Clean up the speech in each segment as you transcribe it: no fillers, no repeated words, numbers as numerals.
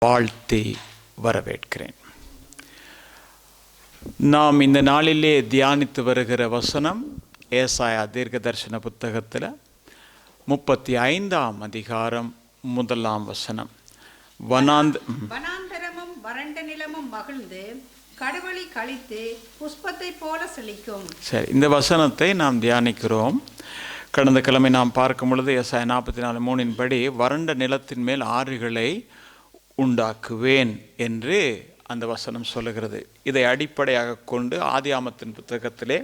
வாழ்த்தி வரவேற்கிறேன். நாம் இந்த நாளிலே தியானித்து வருகிற வசனம் ஏசாயா தீர்க்கதரிசன புத்தகத்தில் 35ஆம் அதிகாரம் 1ஆம் வசனம். வனாந்தரமும் வறண்ட நிலமும் மகிழ்ந்து கடுவழி கழித்து புஷ்பத்தை போல செழிக்கும். சரி, இந்த வசனத்தை நாம் தியானிக்கிறோம். கடந்த கிழமை நாம் பார்க்கும் பொழுது ஏசாயா 44:3 படி வறண்ட நிலத்தின் மேல் ஆறுகளை உண்டாக்குவேன் என்று அந்த வசனம் சொல்லுகிறது. இதை அடிப்படையாக கொண்டு ஆதியாமத்தின் புத்தகத்திலே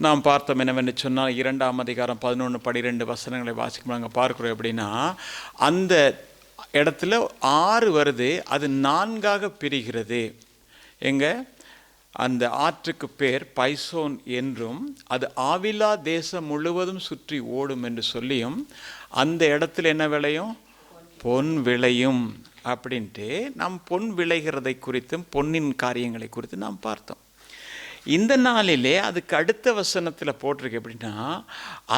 நாம் பார்த்தோம் என்னவென்று சொன்னால் 2ஆம் அதிகாரம் 11-12 வசனங்களை வாசிக்கும் நாங்கள் பார்க்குறோம். எப்படின்னா அந்த இடத்துல 6 வருது, அது 4ஆக பிரிகிறது. எங்க அந்த ஆற்றுக்கு பேர் பைசோன் என்றும் அது ஆவிலா தேசம் முழுவதும் சுற்றி ஓடும் என்று சொல்லியும் அந்த இடத்துல என்ன விளையும்? பொன் விளையும் அப்படின்ட்டு நாம் பொன் விளைகிறதை குறித்தும் பொன்னின் காரியங்களை குறித்து நாம் பார்த்தோம். இந்த நாளிலே அதுக்கு அடுத்த வசனத்தில் போட்டிருக்கு எப்படின்னா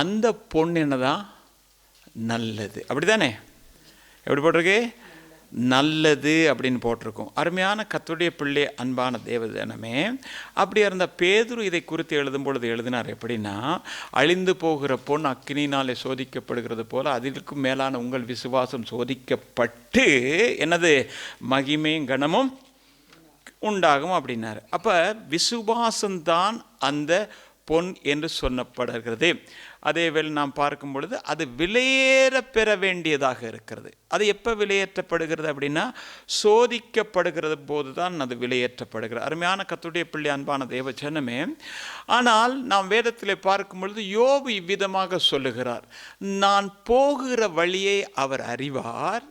அந்த பொன் என்னதான்? நல்லது. அப்படி தானே? எப்படி போட்டிருக்கு? நல்லது அப்படின்னு போட்டிருக்கோம். அருமையான கர்த்தருடைய பிள்ளை, அன்பான தேவஜனமே, அப்படியா இருந்த பேதுரு இதை குறித்து எழுதும் பொழுது எழுதினார் எப்படின்னா, அழிந்து போகிற பொன் அக்கினினாலே சோதிக்கப்படுகிறது போல அதிற்கும் மேலான உங்கள் விசுவாசம் சோதிக்கப்பட்டு என்னது? மகிமையும் கனமும் உண்டாகும் அப்படின்னாரு. அப்போ விசுவாசம்தான் அந்த பொன் என்று சொல்லப்படுகிறது. அதேவேளை நாம் பார்க்கும் பொழுது அது விலையேற பெற வேண்டியதாக இருக்கிறது. அது எப்போ விலையேற்றப்படுகிறது அப்படின்னா சோதிக்கப்படுகிறது போது தான் அது விலையேற்றப்படுகிறது. அருமையான கர்த்தருடைய பிள்ளை, அன்பான தேவஜனமே, ஆனால் நாம் வேதத்தில் பார்க்கும் பொழுது யோபு இவ்விதமாக சொல்லுகிறார், நான் போகிற வழியை அவர் அறிவார்,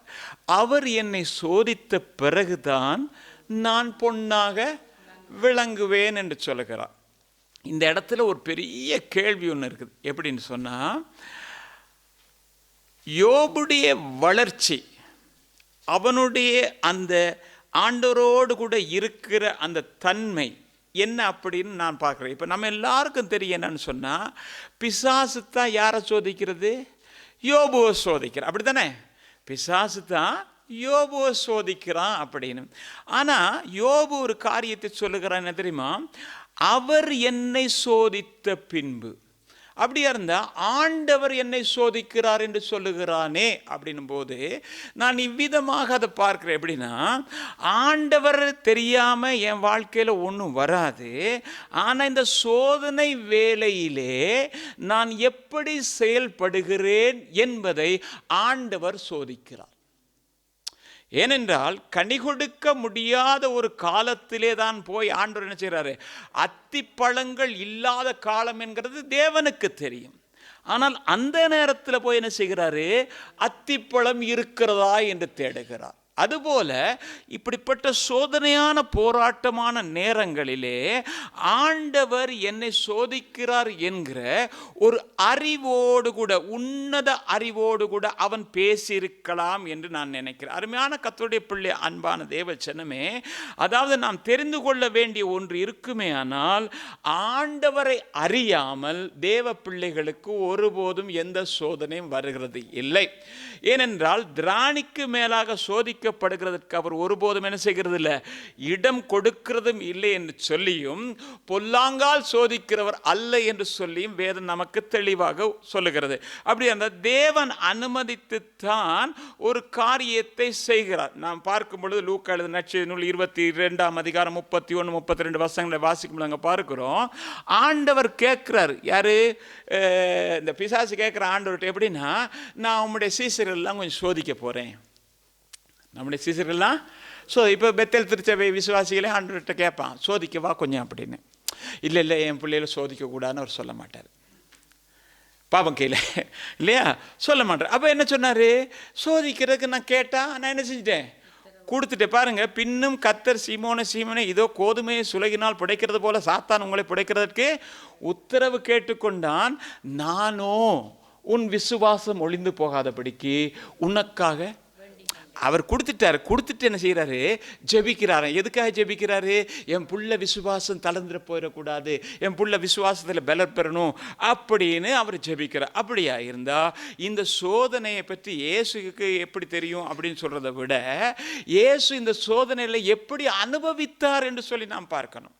அவர் என்னை சோதித்த பிறகுதான் நான் பொன்னாக விளங்குவேன் என்று சொல்லுகிறார். இந்த இடத்துல ஒரு பெரிய கேள்வி ஒன்று இருக்குது. எப்படின்னு சொன்னால், யோபுடைய வளர்ச்சி, அவனுடைய அந்த ஆண்டவரோடு கூட இருக்கிற அந்த தன்மை என்ன அப்படின்னு நான் பார்க்குறேன். இப்போ நம்ம எல்லாருக்கும் தெரியும் என்னன்னு சொன்னால், பிசாசு தான் யாரை சோதிக்கிறது? யோபுவை சோதிக்கிறான். அப்படி தானே? பிசாசு தான் யோபுவை சோதிக்கிறான் அப்படின்னு. ஆனால் யோபு ஒரு காரியத்தை சொல்லுகிறான், என்ன தெரியுமா? அவர் என்னை சோதித்த பின்பு. அப்படியா இருந்தால் ஆண்டவர் என்னை சோதிக்கிறார் என்று சொல்லுகிறானே அப்படின்னும் போது நான் இவ்விதமாக அதை பார்க்கிறேன். எப்படின்னா ஆண்டவர் தெரியாமல் என் வாழ்க்கையில் ஒன்றும் வராது. ஆனால் இந்த சோதனை வேளையிலே நான் எப்படி செயல்படுகிறேன் என்பதை ஆண்டவர் சோதிக்கிறார். ஏனென்றால் கனி கொடுக்க முடியாத ஒரு காலத்திலே தான் போய் ஆண்டவர் என்ன செய்கிறாரு? அத்திப்பழங்கள் இல்லாத காலம் என்கிறது தேவனுக்கு தெரியும். ஆனால் அந்த நேரத்தில் போய் என்ன செய்கிறாரு? அத்திப்பழம் இருக்கிறதா என்று தேடுகிறார். அதுபோல இப்படிப்பட்ட சோதனையான போராட்டமான நேரங்களிலே ஆண்டவர் என்னை சோதிக்கிறார் என்கிற ஒரு அறிவோடு கூட, உன்னத அறிவோடு கூட அவன் பேசியிருக்கலாம் என்று நான் நினைக்கிறேன். அருமையான கர்த்தருடைய பிள்ளை, அன்பான தேவஜனமே, அதாவது நாம் தெரிந்து கொள்ள வேண்டிய ஒன்று இருக்குமே, ஆனால் ஆண்டவரை அறியாமல் தேவ பிள்ளைகளுக்கு ஒருபோதும் எந்த சோதனையும் வருகிறது இல்லை. ஏனென்றால் திராணிக்கு மேலாக சோதிக்கப்படுகிறதற்கு அவர் ஒருபோதும் என்ன செய்கிறது இல்லை? இடம் கொடுக்கிறதும் இல்லை என்று சொல்லியும், பொல்லாங்கால் சோதிக்கிறவர் அல்ல என்று சொல்லியும் வேதம் நமக்கு தெளிவாக சொல்லுகிறது. அப்படி அந்த தேவன் அனுமதித்து தான் ஒரு காரியத்தை செய்கிறார். நாம் பார்க்கும் பொழுது லூக்கா எழுதின நற்செய்தி நூல் 22ஆம் அதிகாரம் 31-32 வசனங்களை வாசிக்கும் நாங்கள் பார்க்கிறோம். ஆண்டவர் கேட்கிறார். யாரு? இந்த பிசாசு கேட்குற ஆண்டவர்கிட்ட, எப்படின்னா, நான் உம்முடைய சீசர்கள்லாம் கொஞ்சம் சோதிக்க போகிறேன். நம்முடைய சீசர்கள்லாம் இப்போ பெத்தேல் திருச்சபை விசுவாசிகளே ஆண்டவர்கிட்ட கேட்பான், சோதிக்கவா கொஞ்சம் அப்படின்னு. இல்லை என் பிள்ளைகளை சோதிக்கக்கூடாதுன்னு அவர் சொல்ல மாட்டார். பாவம் கையில் இல்லையா? சொல்ல மாட்டார். அப்போ என்ன சொன்னார்? சோதிக்கிறதுக்கு நான் கேட்டால் நான் என்ன செஞ்சிட்டேன்? கொடுத்துட்டு பாருங்க. பின்னும் கர்த்தர் சீமோனே இதோ கோதுமையை சுலகினால் புடைக்கிறது போல சாத்தான் உங்களை புடைக்கிறதற்கு உத்தரவு கேட்டுக்கொண்டான். நானோ உன் விசுவாசம் ஒளிந்து போகாதபடிக்கு உனக்காக அவர் கொடுத்துட்டாரு. கொடுத்துட்டு என்ன செய்கிறாரு? ஜெபிக்கிறாரு. எதுக்காக ஜெபிக்கிறாரு? என் புள்ள விசுவாசம் தளர்ந்துட போயிடக்கூடாது, என் புள்ள விசுவாசத்தில் பலம் பெறணும் அப்படின்னு அவர் ஜெபிக்கிறார். அப்படியா இருந்தால் இந்த சோதனையை பற்றி இயேசுக்கு எப்படி தெரியும் அப்படின்னு சொல்கிறத விட இயேசு இந்த சோதனையில் எப்படி அனுபவித்தார் என்று சொல்லி நாம் பார்க்கணும்.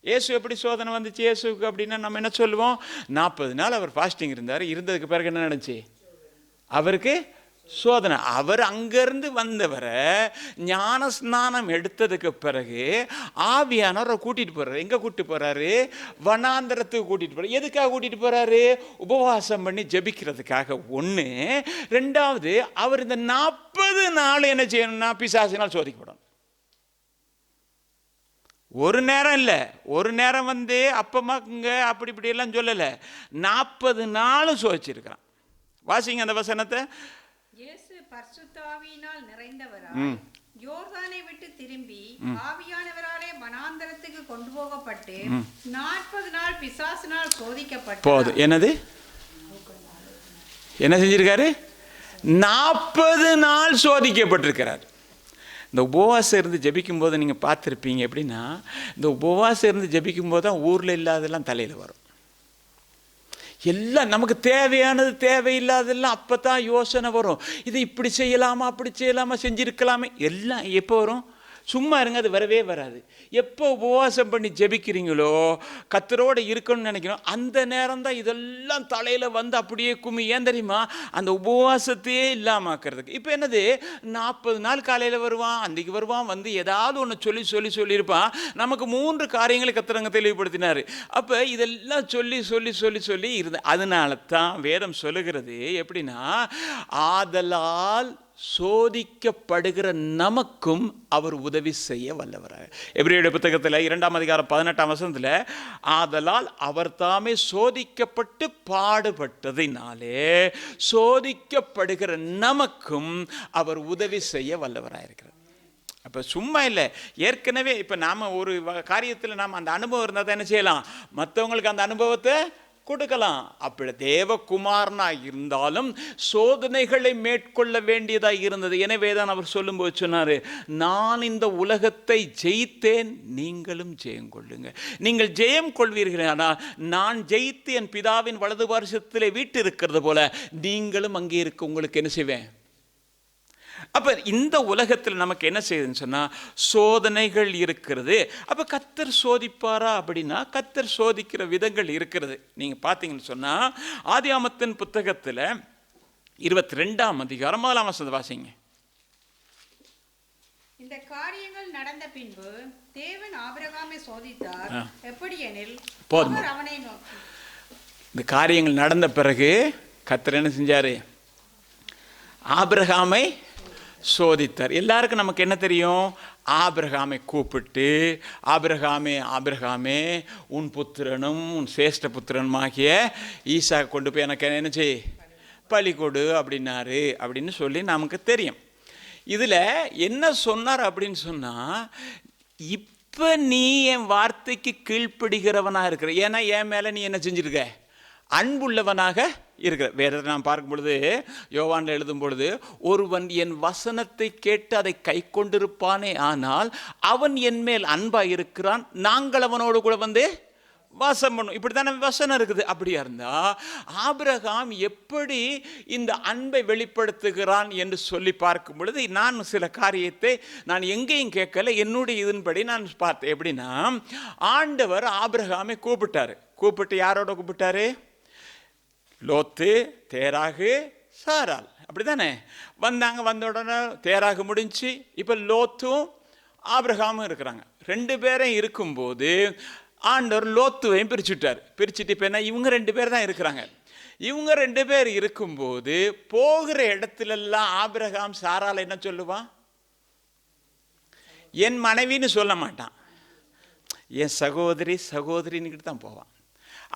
இயேசு எப்படி சோதனை வந்துச்சு இயேசுக்கு அப்படின்னா நம்ம என்ன சொல்லுவோம்? 40 நாள் அவர் ஃபாஸ்டிங் இருந்தார். இருந்ததுக்கு பிறகு என்ன நடந்துச்சு? அவருக்கு சோதனை. அவர் அங்கிருந்து வந்தவரை ஞான ஸ்நானம் எடுத்ததுக்கு பிறகு ஆவியானவரை கூட்டிட்டு போறாரு. எங்க கூட்டிட்டு போறாரு? வனாந்தரத்துக்கு கூட்டிட்டு போறாரு. எதுக்காக கூட்டிட்டு போறாரு? உபவாசம் பண்ணி ஜெபிக்கிறதுக்காக ஒண்ணு. ரெண்டாவது, அவர் இந்த 40 நாள் என்ன செய்யணும்னா பிசாசினால் சோதிக்கப்படும். ஒரு நேரம் இல்லை, ஒரு நேரம் வந்து அப்பமாக்குங்க அப்படி இப்படி எல்லாம் சொல்லலை, 40 நாளும் சோதிச்சிருக்கிறான். வாசிங்க அந்த வசனத்தை. இயேசு பரிசுத்த ஆவியினால் நிறைந்தவராய் யோர்தானை விட்டு திரும்பி ஆவியானவராலே வனாந்தரத்துக்கு கொண்டு போகப்பட்டு 40 நாள் பிசாசினால் சோதிக்கப்பட்டார். போதும். என்னது? என்ன செஞ்சிருக்காரு? 40 நாள் சோதிக்கப்பட்டிருக்கிறார். இந்த உபவாசம் இருந்து ஜெபிக்கும் போது நீங்கள் பார்த்துருப்பீங்க. எப்படின்னா, இந்த உபவாசம் இருந்து ஜெபிக்கும் போது தான் ஊரில் இல்லாதெல்லாம் தலையில் வரும். எல்லாம் நமக்கு தேவையானது தேவையில்லாதெல்லாம் அப்போ தான் யோசனை வரும். இது இப்படி செய்யலாமா அப்படி செய்யலாமா செஞ்சுருக்கலாமே எல்லாம் எப்போ வரும்? சும்மா இருங்க, அது வரவே வராது. எப்போ உபவாசம் பண்ணி ஜெபிக்கிறீங்களோ, கர்த்தரோடு இருக்கணும்னு நினைக்கிறோம், அந்த நேரம் தான் இதெல்லாம் தலையில் வந்து அப்படியே கும்மி. ஏன் தெரியுமா? அந்த உபவாசத்தையே இல்லாமக்கிறதுக்கு. இப்போ என்னது? 40 நாள் காலையில் வருவான், அன்றைக்கு வருவான், வந்து ஏதாவது ஒன்று சொல்லியிருப்பான். நமக்கு 3 காரியங்களை கர்த்தரங்க தெளிவுபடுத்தினார். அப்போ இதெல்லாம் சொல்லி இருந்த அதனால தான் வேதம் சொல்லுகிறது எப்படின்னா, ஆதலால் சோதிக்கப்படுகிற நமக்கும் அவர் உதவி செய்ய வல்லவராக. எபிரேயர் புத்தகத்தில் 2ஆம் அதிகாரம் 18ஆம் வசனத்தில், ஆதலால் அவர் தாமே சோதிக்கப்பட்டு பாடுபட்டதினாலே சோதிக்கப்படுகிற நமக்கும் அவர் உதவி செய்ய வல்லவராக இருக்கிறார். அப்போ சும்மா இல்லை, ஏற்கனவே இப்போ நாம் ஒரு காரியத்தில் நாம் அந்த அனுபவம் இருந்தால் தான் என்ன செய்யலாம்? மற்றவங்களுக்கு அந்த அனுபவத்தை கொடுக்கலாம். அப்படி தேவகுமாரனாக இருந்தாலும் சோதனைகளை மேற்கொள்ள வேண்டியதாக இருந்தது. எனவே தான் அவர் சொல்லும்போது சொன்னார், நான் இந்த உலகத்தை ஜெயித்தேன், நீங்களும் ஜெயம் கொள்ளுங்க. நீங்கள் ஜெயம் கொள்வீர்கள், ஆனால் நான் ஜெயித்து என் பிதாவின் வலது பார்சத்திலே வீட்டு இருக்கிறது போல நீங்களும் அங்கே இருக்க உங்களுக்கு என்ன செய்வேன். அப்போ இந்த உலகத்தில் நமக்கு என்ன செய்யுதுன்னு சொன்னால் சோதனைகள் இருக்கிறது. அப்போ கர்த்தர் சோதிப்பாரா அப்படின்னா கர்த்தர் சோதிக்கிற விதங்கள் இருக்கிறது. நீங்கள் பார்த்தீங்கன்னு சொன்னால் ஆதியாகமத்தின் புத்தகத்தில் 22ஆம் அதிகாரம் 1ஆம் வசனத்தை வாசிங்க. இந்த காரியங்கள் நடந்த பின்பு தேவன் ஆபிரகாமை சோதித்தார். எப்படியெனில் அவர் அவனை நோக்கி. இந்த காரியங்கள் நடந்த பிறகு கர்த்தர் என்ன செஞ்சார்? ஆபிரகாமை சோதித்தார். எல்லாருக்கும் நமக்கு என்ன தெரியும்? ஆபிரகாமை கூப்பிட்டு, ஆபிரகாமே உன் புத்திரனும் உன் சேஷ்ட புத்திரனுமாகிய ஈசாக்கை கொண்டு போய் எனக்கு என்ன செய், பலி கொடு அப்படின்னாரு அப்படின்னு சொல்லி நமக்கு தெரியும். இதில் என்ன சொன்னார் அப்படின்னு சொன்னால், இப்போ நீ என் வார்த்தைக்கு கீழ்ப்படுகிறவனாக இருக்கிற, ஏன்னா என் மேலே நீ என்ன செஞ்சிருக்க? அன்புள்ளவனாக இருக்கிற. வேதத்தை நாம் பார்க்கும் பொழுது, யோவானில் எழுதும் பொழுது, ஒருவன் என் வசனத்தை கேட்டு அதை கை கொண்டிருப்பானே ஆனால் அவன் என் மேல் அன்பாக இருக்கிறான், நாங்கள் அவனோடு கூட வந்து வாசம் பண்ணும். இப்படி தானே வசனம் இருக்குது. அப்படியா இருந்தா ஆபிரகாம் எப்படி இந்த அன்பை வெளிப்படுத்துகிறான் என்று சொல்லி பார்க்கும் பொழுது, நான் சில காரியத்தை நான் எங்கேயும் கேட்கல, என்னுடைய இதன்படி நான் பார்த்தேன். எப்படின்னா, ஆண்டவர் ஆபிரகாமை கூப்பிட்டு யாரோட கூப்பிட்டாரு? லோத்து, தேராகு, சாராள், அப்படி தானே வந்தாங்க. வந்த உடனே தேராகு முடிஞ்சு இப்போ லோத்தும் ஆபிரகாமும் இருக்கிறாங்க. 2 பேரும் இருக்கும்போது ஆண்டவர் லோத்துவையும் பிரிச்சுட்டார். பிரிச்சுட்டு இப்போ என்ன, இவங்க 2 பேர் தான் இருக்கிறாங்க. இவங்க 2 பேர் இருக்கும்போது போகிற இடத்துலெல்லாம் ஆபிரகாம் சாராள் என்ன சொல்லுவான்? என் மனைவின்னு சொல்ல மாட்டான், என் சகோதரின்னு தான் போவான்.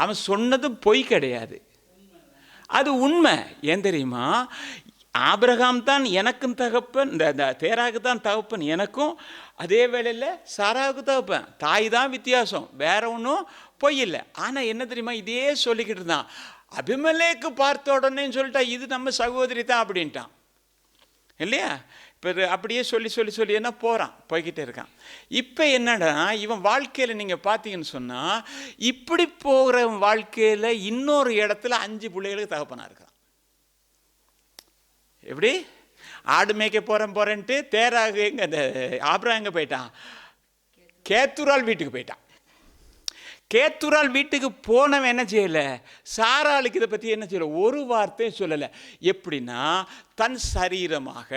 அவன் சொன்னதும் பொய் கிடையாது, அது உண்மை. ஏன் தெரியுமா? ஆபிரகாம் தான் எனக்கும் தகப்பன், இந்த தேராவுக்கு தான் தகப்பன் எனக்கும், அதே வேளையில் சாராவுக்கு தகப்பன். தாய் தான் வித்தியாசம், வேற ஒன்றும் பொய் இல்லை. ஆனால் என்ன தெரியுமா, இதே சொல்லிக்கிட்டு இருந்தான். அபிமெலேக்கு பார்த்த உடனே சொல்லிட்டா இது நம்ம சகோதரி தான் அப்படின்ட்டான் இல்லையா? இப்போ அப்படியே சொல்லி சொல்லி சொல்லி என்ன போய்கிட்டே இருக்கான். இப்போ என்னடா இவன் வாழ்க்கையில் நீங்கள் பார்த்தீங்கன்னு சொன்னால், இப்படி போகிற வாழ்க்கையில் இன்னொரு இடத்துல 5 பிள்ளைகளுக்கு தகப்பனாக இருக்கிறான். எப்படி ஆடு மேய்க்க போகிறேன்ட்டு தேராக எங்கே ஆபிரகாம் எங்கே போயிட்டான்? கேத்துரால் வீட்டுக்கு போயிட்டான். கேத்துரால் வீட்டுக்கு போனவன் என்ன செய்யலை? சாராளுக்கு இதை பற்றி என்ன செய்யலை? ஒரு வார்த்தையும் சொல்லலை. எப்படின்னா தன் சரீரமாக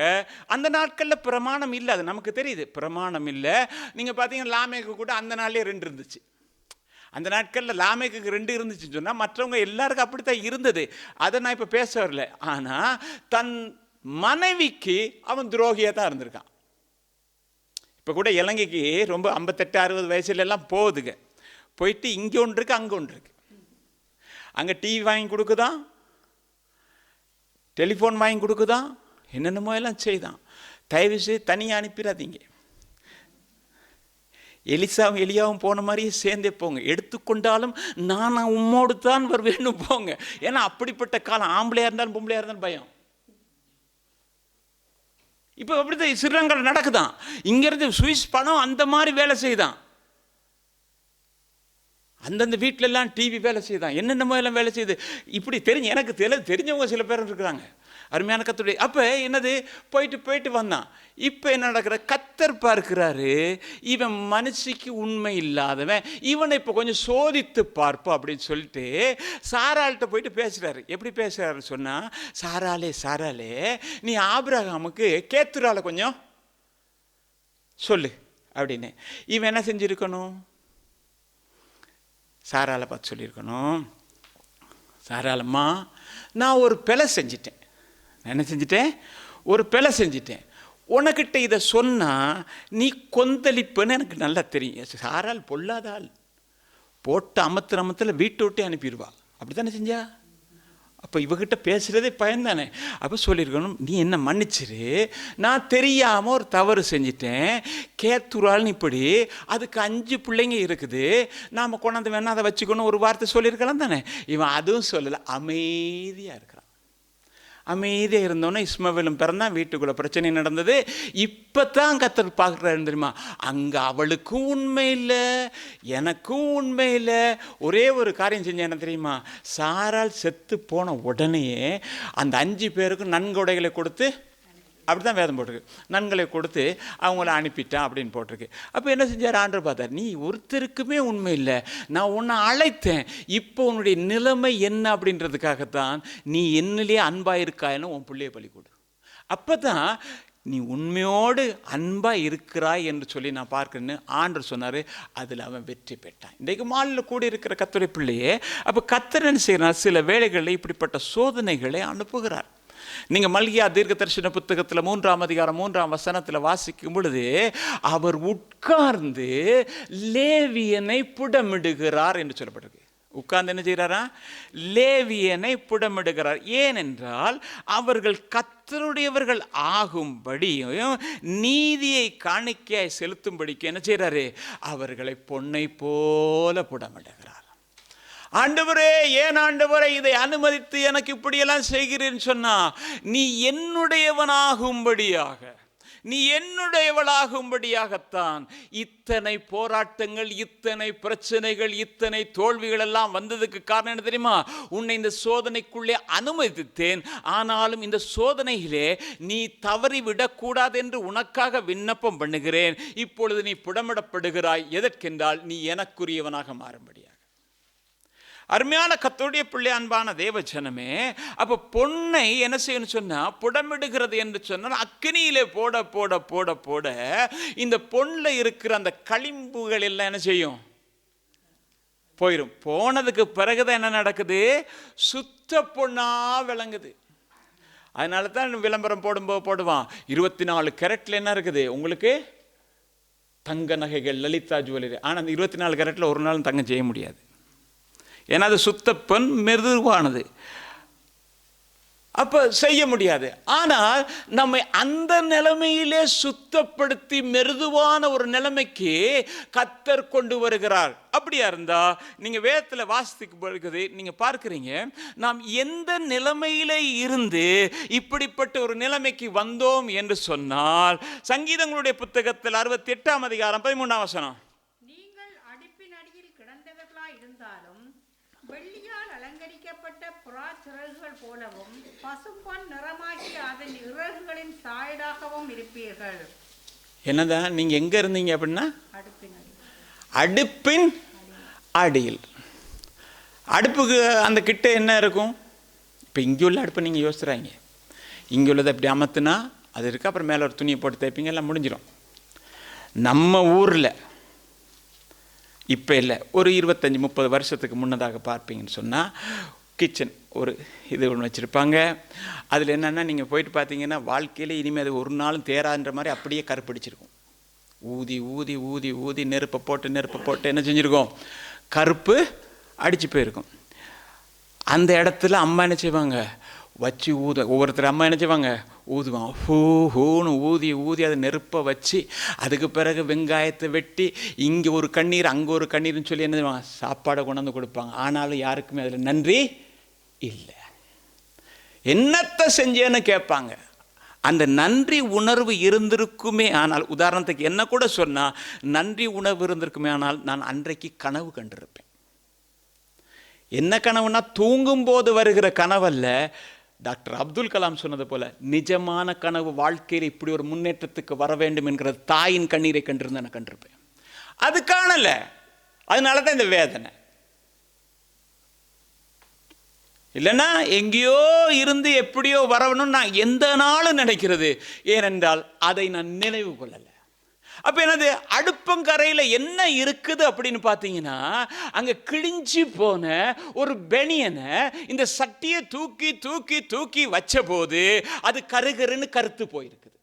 அந்த நாட்களில் பிரமாணம் இல்லை, அது நமக்கு தெரியுது, பிரமாணம் இல்லை. நீங்கள் பார்த்தீங்கன்னா லாமேக்கு கூட அந்த நாள்லேயே 2 இருந்துச்சு. அந்த நாட்களில் லாமேக்கு 2 இருந்துச்சுன்னு சொன்னால் மற்றவங்க எல்லாருக்கும் அப்படித்தான் இருந்தது. அதை நான் இப்போ பேச வரல. ஆனால் தன் மனைவிக்கு அவன் துரோகியாக தான் இருந்திருக்கான். இப்போ கூட இலங்கைக்கு ரொம்ப 58-60 வயசுல எல்லாம் போகுதுங்க. போயிட்டு இங்கே ஒன்று இருக்கு, அங்கே ஒன்று இருக்கு. அங்கே டிவி வாங்கி கொடுக்குதான், டெலிஃபோன் வாங்கி கொடுக்குதான், என்னென்னமோ எல்லாம் செய்தான். தயவு செய்து தனியாக அனுப்பிடாதீங்க. எலிசாவும் எலியாவும் போன மாதிரியே சேர்ந்தே போங்க. எடுத்துக்கொண்டாலும் நான் உம்மோடு தான் வருவேன்னு போங்க. ஏன்னா அப்படிப்பட்ட காலம். ஆம்பளையாக இருந்தாலும் பொம்பளையாக இருந்தாலும் பயம். இப்போ அப்படிதான் சிறுரங்கள் நடக்குதான். இங்கிருந்து சுவிஸ் பணம் அந்த மாதிரி வேலை செய்தான். அந்தந்த வீட்டில எல்லாம் டிவி வேலை செய்தான், என்னென்னமோ எல்லாம் வேலை செய்யுது. இப்படி எனக்கு தெரிஞ்சவங்க சில பேர் இருக்கிறாங்க, அருமையான கர்த்தருடைய. அப்போ என்னது போயிட்டு வந்தான். இப்போ என்ன நடக்கிற? கர்த்தர் பார்க்கிறாரு, இவன் மனுஷிக்கு உண்மை இல்லாதவன், இவனை இப்போ கொஞ்சம் சோதித்து பார்ப்போம் அப்படின்னு சொல்லிட்டு சாராள்கிட்ட போயிட்டு பேசுகிறாரு. எப்படி பேசுகிறாரு சொன்னால், சாராளே நீ ஆபிரகாமுக்கு கேத்துரால கொஞ்சம் சொல்லு அப்படின்னு. இவன் என்ன செஞ்சுருக்கணும்? சாராளை பார்த்து சொல்லியிருக்கணும், சாராளம்மா நான் ஒரு பிழை செஞ்சிட்டேன். என்ன செஞ்சிட்டேன்? ஒரு பிழை செஞ்சிட்டேன். உனக்கிட்ட இதை சொன்னால் நீ கொந்தளிப்புன்னு எனக்கு நல்லா தெரியும். சாராள் பொல்லாதாள், போட்டு அமத்தில் வீட்டை விட்டே அனுப்பிடுவா. அப்படி தானே செஞ்சா? அப்போ இவகிட்ட பேசுகிறதே பயன்தானே. அப்போ சொல்லியிருக்கணும், நீ என்ன மன்னிச்சிரு, நான் தெரியாமல் ஒரு தவறு செஞ்சிட்டேன். கேத்துரால்னு இப்படி அதுக்கு 5 பிள்ளைங்க இருக்குது, நாம் கொண்டாந்து வேணா அதை வச்சுக்கணும் ஒரு வார்த்தை சொல்லியிருக்கலாம் தானே. இவன் அதுவும் சொல்லலை, அமைதியாக இருக்கிறான். அமைதியாக இருந்தோன்னே இஸ்மவேலும் பிறந்தான். வீட்டுக்குள்ளே பிரச்சனை நடந்தது. இப்போ தான் கர்த்தர் பார்க்குறாரு தெரியுமா, அங்கே அவளுக்கும் உண்மை இல்லை, எனக்கும் உண்மை இல்லை. ஒரே ஒரு காரியம் செஞ்சேன், என்ன தெரியுமா? சாராள் செத்து போன உடனேயே அந்த 5 பேருக்கும் நன்கொடைகளை கொடுத்து, அப்படி தான் வேதம் போட்டிருக்கு, நன்களை கொடுத்து அவங்கள அனுப்பிட்டான் அப்படின்னு போட்டிருக்கு. அப்போ என்ன செஞ்சார்? ஆண்டவர் பார்த்தார், நீ ஒருத்தருக்குமே உண்மை இல்லை, நான் உன்னை அழைத்தேன், இப்போ உன்னுடைய நிலைமை என்ன அப்படின்றதுக்காகத்தான் நீ என்னிலேயே அன்பாக இருக்காயின்னு உன் பிள்ளைய பலி கொடு. அப்போ தான் நீ உண்மையோடு அன்பாக இருக்கிறாய் என்று சொல்லி நான் பார்க்கணுன்னு ஆண்டவர் சொன்னார். அதில் அவன் வெற்றி பெற்றான். இன்றைக்கு மாலில் கூட இருக்கிற கர்த்தருடைய பிள்ளையே, அப்போ கர்த்தர் என்ன செய்கிறார்? சில வேளைகளில் இப்படிப்பட்ட சோதனைகளை அனுப்புகிறார். நீங்கள் மல்கியா தீர்க்க தரிசன புத்தகத்தில் 3ஆம் அதிகாரம் 3ஆம் வசனத்தில் வாசிக்கும் பொழுது, அவர் உட்கார்ந்து லேவியனை புடமிடுகிறார் என்று சொல்லப்பட்டிருக்கு. உட்கார்ந்து என்ன செய்கிறாரா? லேவியனை புடமிடுகிறார். ஏனென்றால் அவர்கள் கர்த்தருடையவர்கள் ஆகும்படியும் நீதியை காணிக்கையாய் செலுத்தும்படிக்கு என்ன செய்கிறாரு? அவர்களை பொன்னை போல புடமிடுகிறார். ஆண்டவரே, ஏன் ஆண்டவரே இதை அனுமதித்து எனக்கு இப்படியெல்லாம் செய்கிறேன்னு சொன்னா, நீ என்னுடையவனாகும்படியாக, நீ என்னுடையவளாகும்படியாகத்தான் இத்தனை போராட்டங்கள், இத்தனை பிரச்சனைகள், இத்தனை தோல்விகள் எல்லாம் வந்ததுக்கு காரணம் என்ன தெரியுமா? உன்னை இந்த சோதனைக்குள்ளே அனுமதித்தேன். ஆனாலும் இந்த சோதனையிலே நீ தவறிவிடக்கூடாது என்று உனக்காக விண்ணப்பம் பண்ணுகிறேன். இப்பொழுது நீ புடமிடப்படுகிறாய். எதற்கென்றால் நீ எனக்குரியவனாக மாறும்படியாக. அருமையான கர்த்தருடைய பிள்ளை, அன்பான தேவ ஜனமே, அப்போ பொன்னை என்ன செய்யணும்னு சொன்னால், புடமிடுகிறது என்று சொன்னால் அக்கினியிலே போட போட போட போட இந்த பொன்னில் இருக்கிற அந்த களிம்புகள் எல்லாம் என்ன செய்யும்? போயிடும். போனதுக்கு பிறகுதான் என்ன நடக்குது? சுத்த பொண்ணா விளங்குது. அதனால தான் விளம்பரம் போடும்போது போடுவான், 24 கேரட்டில் என்ன இருக்குது உங்களுக்கு? தங்க நகைகள், லலிதா ஜுவல்லரி. ஆனால் அந்த 24 கேரட்டில் ஒரு நாளும் தங்கம் செய்ய முடியாது. ஏன்னா அது சுத்த பொன், மெதுவானது. அப்போ செய்ய முடியாது. ஆனால் நம்மை அந்த நிலைமையிலே சுத்தப்படுத்தி மெருதுவான ஒரு நிலைமைக்கு கர்த்தர் கொண்டு வருகிறார். அப்படியா இருந்தா நீங்கள் வேதத்தில் வாசித்துக்கு வருகிறது நீங்கள் பார்க்குறீங்க, நாம் எந்த நிலைமையிலே இருந்து இப்படிப்பட்ட ஒரு நிலைமைக்கு வந்தோம் என்று சொன்னால், சங்கீதங்களுடைய புத்தகத்தில் 68ஆம் அதிகாரம் 13ஆம் வசனம், நீங்கள் அடுப்பின் அடியில் கிடந்தவர்களாய் இருந்தாலும் வெள்ளியால் அலங்கரிக்கப்பட்ட புறா சிறகுகள் போலவும் பசும்பொன் நிறமாகிய அதன் இறகுகளின் சாயலாகவும் இருப்பீர்கள். என்னதான் நீங்க எங்க இருந்தீங்க அப்படின்னா, அடுப்பின் அடியில். அடுப்பின் அடியில். அடுப்புக்கு அந்த கிட்ட என்ன இருக்கும்? இப்போ இங்கே உள்ள அடுப்பை நீங்கள் யோசிச்சுறாங்க, இங்கே உள்ளதை அப்படி அமர்த்துனா அது இருக்குது, அப்புறம் மேலே ஒரு துணியை போட்டு தைப்பீங்க, எல்லாம் முடிஞ்சிடும். நம்ம ஊரில் இப்போ இல்லை, ஒரு 25-30 வருஷத்துக்கு முன்னதாக பார்ப்பீங்கன்னு சொன்னால் கிச்சன் ஒரு இது ஒன்று வச்சுருப்பாங்க. அதில் என்னென்னா நீங்கள் போயிட்டு பார்த்தீங்கன்னா வாழ்க்கையில் இனிமேல் அது ஒரு நாளும் தேரான்ற மாதிரி அப்படியே கருப்பிடிச்சிருக்கும். ஊதி ஊதி ஊதி ஊதி நெருப்பை போட்டு என்ன செஞ்சுருக்கோம், கருப்பு அடித்து போயிருக்கும். அந்த இடத்துல அம்மா என்ன செய்வாங்க, வச்சு ஒவ்வொருத்தர் அம்மா என்ன செய்வாங்க, ஊதுவாங்க. ஹூன்னு ஊதி ஊதி அதை நெருப்பை வச்சு அதுக்கு பிறகு வெங்காயத்தை வெட்டி இங்கே ஒரு கண்ணீர் அங்கே ஒரு கண்ணீர்னு சொல்லி என்ன செய்வாங்க, சாப்பாடை கொண்டாந்து கொடுப்பாங்க. ஆனாலும் யாருக்குமே அதில் நன்றி இல்லை. என்னத்தை செஞ்சேன்னு கேட்பாங்க. அந்த நன்றி உணர்வு இருந்திருக்குமே ஆனால், உதாரணத்துக்கு என்ன கூட சொன்னால், நன்றி உணர்வு இருந்திருக்குமே ஆனால் நான் அன்றைக்கு கனவு கண்டிருப்பேன். என்ன கனவுனா, தூங்கும்போது வருகிற கனவல்ல, டாக்டர் அப்துல் கலாம் சொன்னது போல நிஜமான கனவு. வாழ்க்கையில் இப்படி ஒரு முன்னேற்றத்துக்கு வர வேண்டும் என்கிற தாயின் கண்ணீரை கண்டிருந்த நான் கண்டிருப்பேன். அது காணல, அதனால தான் இந்த வேதனை. இல்லைன்னா எங்கேயோ இருந்து எப்படியோ வரணும்னு நான் எந்த நாளும் நினைக்கிறது. ஏனென்றால் அதை நான் நினைவு கொள்ளலை. அப்போ என்னது, அடுப்பங்கரையில் என்ன இருக்குது அப்படின்னு பார்த்தீங்கன்னா, அங்கே கிழிஞ்சி போன ஒரு பெனியனை இந்த சட்டியை தூக்கி தூக்கி தூக்கி வச்ச போது அது கருகருன்னு கருத்து போயிருக்குது.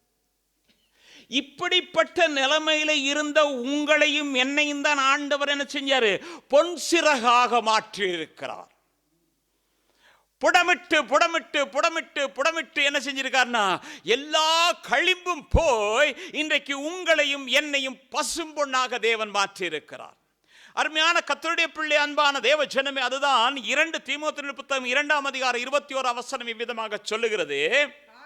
இப்படிப்பட்ட நிலைமையில இருந்த உங்களையும் என்னையும் தான் ஆண்டவர் என்ன செஞ்சாரு, பொன் சிறகாக மாற்றி இருக்கிறார். புடமிட்டு புடமிட்டு புடமிட்டு புடமிட்டு என்ன செஞ்சிருக்காருன்னா, எல்லா களிம்பும் போய் இன்றைக்கு உங்களையும் என்னையும் பசும்பொன்னாக தேவன் மாற்றி இருக்கிறார். அருமையான கர்த்தருடைய பிள்ளை, அன்பான தேவ ஜனமே, அதுதான் 2 தீமோத்தேயு புத்தகம் 2ஆம் அதிகாரம் 21ஆம் வசனம் இவ்விதமாக சொல்லுகிறது.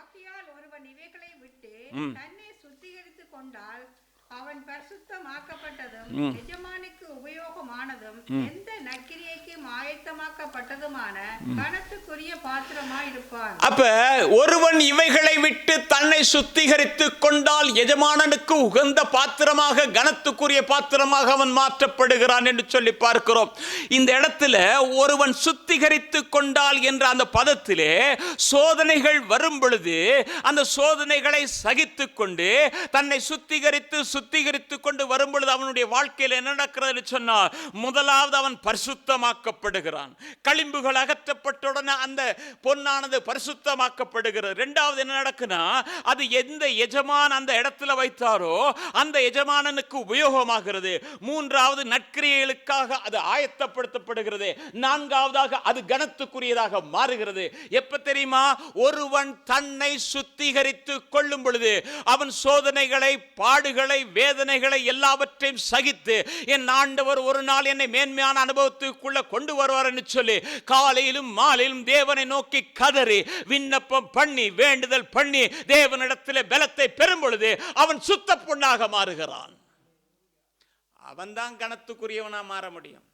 ஆகையால் ஒருவன் இவைகளை விட்டு தன்னை சுத்திகரித்துக் கொண்டால் அவன் பரிசுத்தமாக்கப்பட்டதும் எஜமானுக்கு உபயோகமானதும் எந்த நற்கிரியைக்கு ஆயத்தமாக்கப்பட்டதுமான கனத்துக்குரிய பாத்திரமாய் இருப்பான். அப்ப ஒருவன் இவைகளை விட்டு தன்னை சுத்திகரித்துக் கொண்டால் எஜமானனுக்கு உகந்த பாத்திரமாக, கனத்துக்குரிய பாத்திரமாக அவன் மாற்றப்படுகிறான் என்று சொல்லி பார்க்கிறோம். இந்த இடத்துல ஒருவன் சுத்திகரித்துக் கொண்டால் என்ற அந்த பதத்திலே சோதனைகள் வரும் பொழுது அந்த சோதனைகளை சகித்துக் கொண்டு தன்னை சுத்திகரித்துக் கொண்டு வரும் பொழுது அவனுடைய வாழ்க்கையில் என்ன நடக்கிறது சொன்னால், முதலாவது அவன் பரிசுத்தமாக்கப்படுகிறான். களிம்புகள் அகற்றப்பட்டுடனே அந்த பொன்னானது பரிசுத்தமாக்கப்படுகிறது. இரண்டாவது என்ன நடக்குன்னா, அது எந்த எஜமான் அந்த இடத்துல வைத்தாரோ அந்த எஜமானனுக்கு உபயோகமாகிறது. மூன்றாவது நற்கிரியைகளுக்காக அது ஆயத்தப்படுத்தப்படுகிறது. நான்காவதாக அது கனத்துக்குரியதாக மாறுகிறது. எப்ப தெரியுமா, ஒருவன் தன்னை சுத்திகரித்துக் கொள்ளும் பொழுது அவன் சோதனைகளை, பாடுகளை, வேதனைகளை எல்லாவற்றையும் சகித்து என் ஆண்டவர் ஒரு நாள் என்னை மேன்மையான அனுபவத்துக்குள்ள கொண்டு வருவார் என்று சொல்லி காலையிலும் மாலையிலும் தேவனை நோக்கி கதறி விண்ணப்பம் பண்ணி வேண்டுதல் பண்ணி தேவனிடத்தில் பலத்தை பெறும் பொழுது அவன் சுத்த பொன்னாக மாறுகிறான். அவன்தான் கனத்துக்குரியவனா மாற முடியும்.